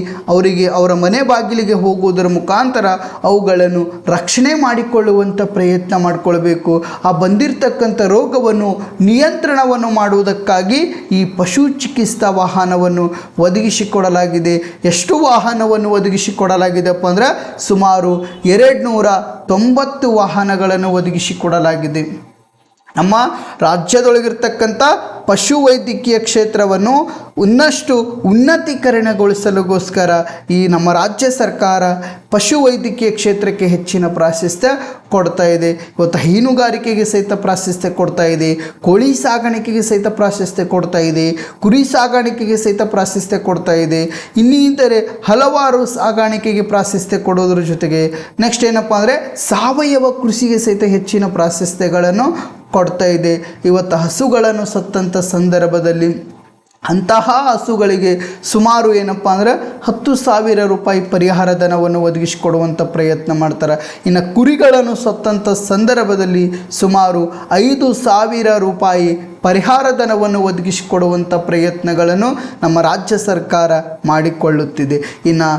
ಅವರ ಮನೆ ಬಾಗಿಲಿಗೆ ಹೋಗುವುದರ ಮುಖಾಂತರ ಅವುಗಳನ್ನು ರಕ್ಷಣೆ ಮಾಡಿಕೊಳ್ಳುವಂಥ ಪ್ರಯತ್ನ ಮಾಡಿಕೊಳ್ಬೇಕು. ಆ ಬಂದಿರತಕ್ಕಂಥ ರೋಗವನ್ನು ನಿಯಂತ್ರಣವನ್ನು ಮಾಡುವುದಕ್ಕಾಗಿ ಈ ಪಶು ಚಿಕಿತ್ಸಾ ವಾಹನವನ್ನು ಒದಗಿಸಿಕೊಡಲಾಗಿದೆ. ಎಷ್ಟು ವಾಹನವನ್ನು ಒದಗಿಸಿಕೊಡಲಾಗಿದೆಪ್ಪ ಅಂದರೆ ಸುಮಾರು 290 ವಾಹನಗಳನ್ನು ಒದಗಿಸಿಕೊಡಲಾಗಿದೆ. ನಮ್ಮ ರಾಜ್ಯದೊಳಗಿರ್ತಕ್ಕಂಥ ಪಶು ವೈದ್ಯಕೀಯ ಕ್ಷೇತ್ರವನ್ನು ಇನ್ನಷ್ಟು ಉನ್ನತೀಕರಣಗೊಳಿಸಲುಗೋಸ್ಕರ ಈ ನಮ್ಮ ರಾಜ್ಯ ಸರ್ಕಾರ ಪಶು ವೈದ್ಯಕೀಯ ಕ್ಷೇತ್ರಕ್ಕೆ ಹೆಚ್ಚಿನ ಪ್ರಾಶಸ್ತ್ಯ ಕೊಡ್ತಾ ಇದೆ. ಇವತ್ತು ಹೈನುಗಾರಿಕೆಗೆ ಸಹಿತ ಪ್ರಾಶಸ್ತ್ಯ ಕೊಡ್ತಾ ಇದೆ, ಕೋಳಿ ಸಾಗಾಣಿಕೆಗೆ ಸಹಿತ ಪ್ರಾಶಸ್ತ್ಯ ಕೊಡ್ತಾ ಇದೆ, ಕುರಿ ಸಾಗಾಣಿಕೆಗೆ ಸಹಿತ ಪ್ರಾಶಸ್ತ್ಯ ಕೊಡ್ತಾ ಇದೆ, ಇನ್ನಿತರೆ ಹಲವಾರು ಸಾಗಾಣಿಕೆಗೆ ಪ್ರಾಶಸ್ತ್ಯ ಕೊಡೋದ್ರ ಜೊತೆಗೆ ನೆಕ್ಸ್ಟ್ ಏನಪ್ಪ ಅಂದರೆ ಸಾವಯವ ಕೃಷಿಗೆ ಸಹಿತ ಹೆಚ್ಚಿನ ಪ್ರಾಶಸ್ತ್ಯಗಳನ್ನು ಕೊಡ್ತಾ ಇದೆ. ಇವತ್ತು ಹಸುಗಳನ್ನು ಸತ್ತಂಥ ಸಂದರ್ಭದಲ್ಲಿ ಅಂತಹ ಹಸುಗಳಿಗೆ ಸುಮಾರು ಏನಪ್ಪ ಅಂದರೆ 10,000 ರೂಪಾಯಿ ಪರಿಹಾರ ಧನವನ್ನು ಒದಗಿಸಿಕೊಡುವಂಥ ಪ್ರಯತ್ನ ಮಾಡ್ತಾರೆ. ಇನ್ನು ಕುರಿಗಳನ್ನು ಸತ್ತಂಥ ಸಂದರ್ಭದಲ್ಲಿ ಸುಮಾರು 5,000 ರೂಪಾಯಿ ಪರಿಹಾರ ಧನವನ್ನು ಒದಗಿಸಿಕೊಡುವಂಥ ಪ್ರಯತ್ನಗಳನ್ನು ನಮ್ಮ ರಾಜ್ಯ ಸರ್ಕಾರ ಮಾಡಿಕೊಳ್ಳುತ್ತಿದೆ. ಇನ್ನು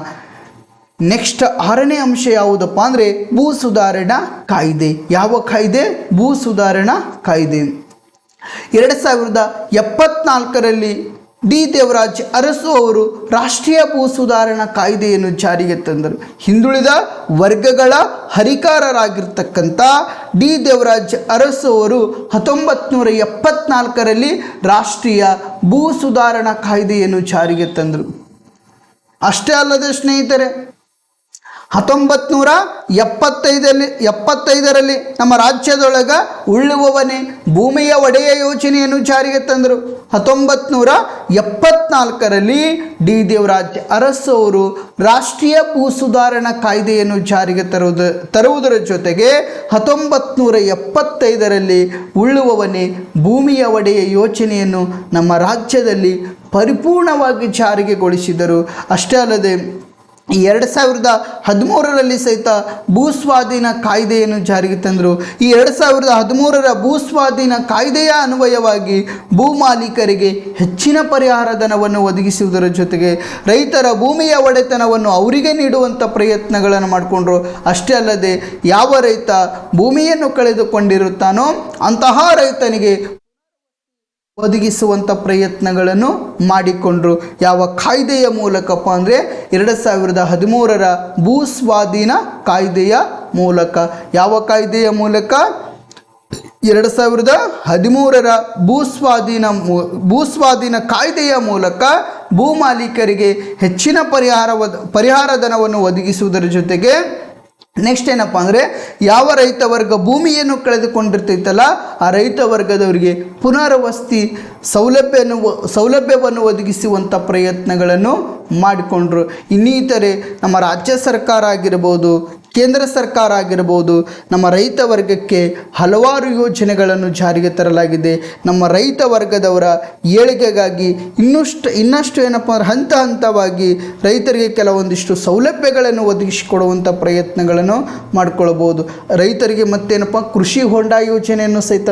ನೆಕ್ಸ್ಟ್ 6ನೇ ಅಂಶ ಯಾವುದಪ್ಪ ಅಂದರೆ ಭೂ ಸುಧಾರಣಾ ಕಾಯ್ದೆ. ಯಾವ ಕಾಯ್ದೆ? ಭೂ ಸುಧಾರಣಾ ಕಾಯ್ದೆ. 2074ರಲ್ಲಿ ಡಿ ದೇವರಾಜ್ ಅರಸು ಅವರು ರಾಷ್ಟ್ರೀಯ ಭೂ ಸುಧಾರಣಾ ಕಾಯ್ದೆಯನ್ನು ಜಾರಿಗೆ ತಂದರು. ಹಿಂದುಳಿದ ವರ್ಗಗಳ ಹರಿಕಾರರಾಗಿರ್ತಕ್ಕಂಥ ಡಿ ದೇವರಾಜ್ ಅರಸು ಅವರು 1974ರಲ್ಲಿ ರಾಷ್ಟ್ರೀಯ ಭೂ ಸುಧಾರಣಾ ಕಾಯ್ದೆಯನ್ನು ಜಾರಿಗೆ ತಂದರು. ಅಷ್ಟೇ ಅಲ್ಲದೆ ಸ್ನೇಹಿತರೆ 1975ರಲ್ಲಿ ನಮ್ಮ ರಾಜ್ಯದೊಳಗೆ ಉಳುವವನೇ ಭೂಮಿಯ ಒಡೆಯ ಯೋಜನೆಯನ್ನು ಜಾರಿಗೆ ತಂದರು. 1974ರಲ್ಲಿ ಡಿ ದೇವರಾಜ್ ಅರಸು ಅವರು ರಾಷ್ಟ್ರೀಯ ಭೂ ಸುಧಾರಣಾ ಕಾಯ್ದೆಯನ್ನು ಜಾರಿಗೆ ತರುವುದರ ಜೊತೆಗೆ 1975ರಲ್ಲಿ ಉಳುವವನೇ ಭೂಮಿಯ ಒಡೆಯ ಯೋಜನೆಯನ್ನು ನಮ್ಮ ರಾಜ್ಯದಲ್ಲಿ ಪರಿಪೂರ್ಣವಾಗಿ ಜಾರಿಗೆಗೊಳಿಸಿದರು. ಅಷ್ಟೇ ಅಲ್ಲದೆ 2013ರಲ್ಲಿ ಸಹಿತ ಭೂಸ್ವಾಧೀನ ಕಾಯ್ದೆಯನ್ನು ಜಾರಿಗೆ ತಂದರು. ಈ 2013ರ ಭೂಸ್ವಾಧೀನ ಕಾಯ್ದೆಯ ಅನ್ವಯವಾಗಿ ಭೂ ಮಾಲೀಕರಿಗೆ ಹೆಚ್ಚಿನ ಪರಿಹಾರ ಧನವನ್ನು ಒದಗಿಸುವುದರ ಜೊತೆಗೆ ರೈತರ ಭೂಮಿಯ ಒಡೆತನವನ್ನು ಅವರಿಗೆ ನೀಡುವಂಥ ಪ್ರಯತ್ನಗಳನ್ನು ಮಾಡಿಕೊಂಡ್ರು. ಅಷ್ಟೇ ಅಲ್ಲದೆ ಯಾವ ರೈತ ಭೂಮಿಯನ್ನು ಕಳೆದುಕೊಂಡಿರುತ್ತಾನೋ ಅಂತಹ ರೈತನಿಗೆ ಒದಗಿಸುವಂಥ ಪ್ರಯತ್ನಗಳನ್ನು ಮಾಡಿಕೊಂಡ್ರು. ಯಾವ ಕಾಯ್ದೆಯ ಮೂಲಕಪ್ಪ ಅಂದರೆ 2013ರ ಭೂ ಸ್ವಾಧೀನ ಕಾಯ್ದೆಯ ಮೂಲಕ. ಯಾವ ಕಾಯ್ದೆಯ ಮೂಲಕ? 2013ರ ಭೂಸ್ವಾಧೀನ ಕಾಯ್ದೆಯ ಮೂಲಕ ಭೂ ಮಾಲೀಕರಿಗೆ ಹೆಚ್ಚಿನ ಪರಿಹಾರ ಧನವನ್ನು ಒದಗಿಸುವುದರ ಜೊತೆಗೆ ನೆಕ್ಸ್ಟ್ ಏನಪ್ಪ ಅಂದರೆ ಯಾವ ರೈತ ವರ್ಗ ಭೂಮಿಯನ್ನು ಕಳೆದುಕೊಂಡಿರ್ತೈತಲ್ಲ ಆ ರೈತ ವರ್ಗದವರಿಗೆ ಪುನರ್ವಸತಿ ಸೌಲಭ್ಯವನ್ನು ಒದಗಿಸುವಂಥ ಪ್ರಯತ್ನಗಳನ್ನು ಮಾಡಿಕೊಂಡ್ರು. ಇನ್ನಿತರೆ ನಮ್ಮ ರಾಜ್ಯ ಸರ್ಕಾರ ಆಗಿರ್ಬೋದು, ಕೇಂದ್ರ ಸರ್ಕಾರ ಆಗಿರ್ಬೋದು ನಮ್ಮ ರೈತ ವರ್ಗಕ್ಕೆ ಹಲವಾರು ಯೋಜನೆಗಳನ್ನು ಜಾರಿಗೆ ತರಲಾಗಿದೆ. ನಮ್ಮ ರೈತ ವರ್ಗದವರ ಏಳಿಗೆಗಾಗಿ ಇನ್ನಷ್ಟು ಏನಪ್ಪ ಅಂದ್ರೆ ಹಂತ ಹಂತವಾಗಿ ರೈತರಿಗೆ ಕೆಲವೊಂದಿಷ್ಟು ಸೌಲಭ್ಯಗಳನ್ನು ಒದಗಿಸಿಕೊಡುವಂಥ ಪ್ರಯತ್ನಗಳನ್ನು ಮಾಡಿಕೊಳ್ಬೋದು. ರೈತರಿಗೆ ಮತ್ತೇನಪ್ಪ ಕೃಷಿ ಹೊಂಡ ಯೋಜನೆಯನ್ನು ಸಹಿತ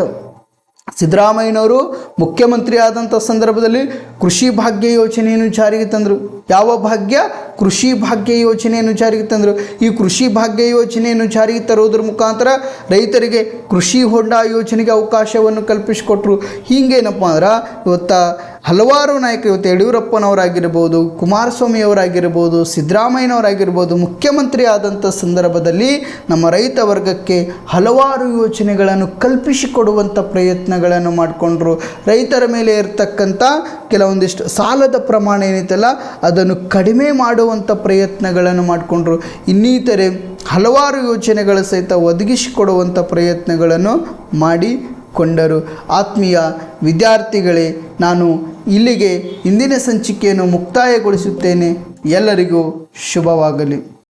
ಸಿದ್ದರಾಮಯ್ಯನವರು ಮುಖ್ಯಮಂತ್ರಿ ಆದಂಥ ಸಂದರ್ಭದಲ್ಲಿ ಕೃಷಿ ಭಾಗ್ಯ ಯೋಜನೆಯನ್ನು ಜಾರಿಗೆ ತಂದರು. ಯಾವ ಭಾಗ್ಯ? ಕೃಷಿ ಭಾಗ್ಯ ಯೋಜನೆಯನ್ನು ಜಾರಿಗೆ ತಂದರು. ಈ ಕೃಷಿ ಭಾಗ್ಯ ಯೋಜನೆಯನ್ನು ಜಾರಿಗೆ ತರುವುದರ ಮುಖಾಂತರ ರೈತರಿಗೆ ಕೃಷಿ ಹೊಂಡ ಯೋಜನೆಗೆ ಅವಕಾಶವನ್ನು ಕಲ್ಪಿಸಿಕೊಟ್ರು. ಹೀಗೇನಪ್ಪ ಅಂದ್ರೆ ಇವತ್ತು ಹಲವಾರು ನಾಯಕರು, ಇವತ್ತು ಯಡಿಯೂರಪ್ಪನವರಾಗಿರ್ಬೋದು, ಕುಮಾರಸ್ವಾಮಿಯವರಾಗಿರ್ಬೋದು, ಸಿದ್ದರಾಮಯ್ಯನವರಾಗಿರ್ಬೋದು, ಮುಖ್ಯಮಂತ್ರಿ ಆದಂಥ ಸಂದರ್ಭದಲ್ಲಿ ನಮ್ಮ ರೈತ ವರ್ಗಕ್ಕೆ ಹಲವಾರು ಯೋಜನೆಗಳನ್ನು ಕಲ್ಪಿಸಿಕೊಡುವಂಥ ಪ್ರಯತ್ನಗಳನ್ನು ಮಾಡಿಕೊಂಡ್ರು. ರೈತರ ಮೇಲೆ ಇರತಕ್ಕಂಥ ಕೆಲವೊಂದಿಷ್ಟು ಸಾಲದ ಪ್ರಮಾಣ ಏನಿತ್ತಲ್ಲ ಅದನ್ನು ಕಡಿಮೆ ಮಾಡುವಂಥ ಪ್ರಯತ್ನಗಳನ್ನು ಮಾಡಿಕೊಂಡ್ರು. ಇನ್ನಿತರೆ ಹಲವಾರು ಯೋಜನೆಗಳ ಸಹಿತ ಒದಗಿಸಿಕೊಡುವಂಥ ಪ್ರಯತ್ನಗಳನ್ನು ಮಾಡಿಕೊಂಡರು. ಆತ್ಮೀಯ ವಿದ್ಯಾರ್ಥಿಗಳೇ, ನಾನು ಇಲ್ಲಿಗೆ ಇಂದಿನ ಸಂಚಿಕೆಯನ್ನು ಮುಕ್ತಾಯಗೊಳಿಸುತ್ತೇನೆ. ಎಲ್ಲರಿಗೂ ಶುಭವಾಗಲಿ.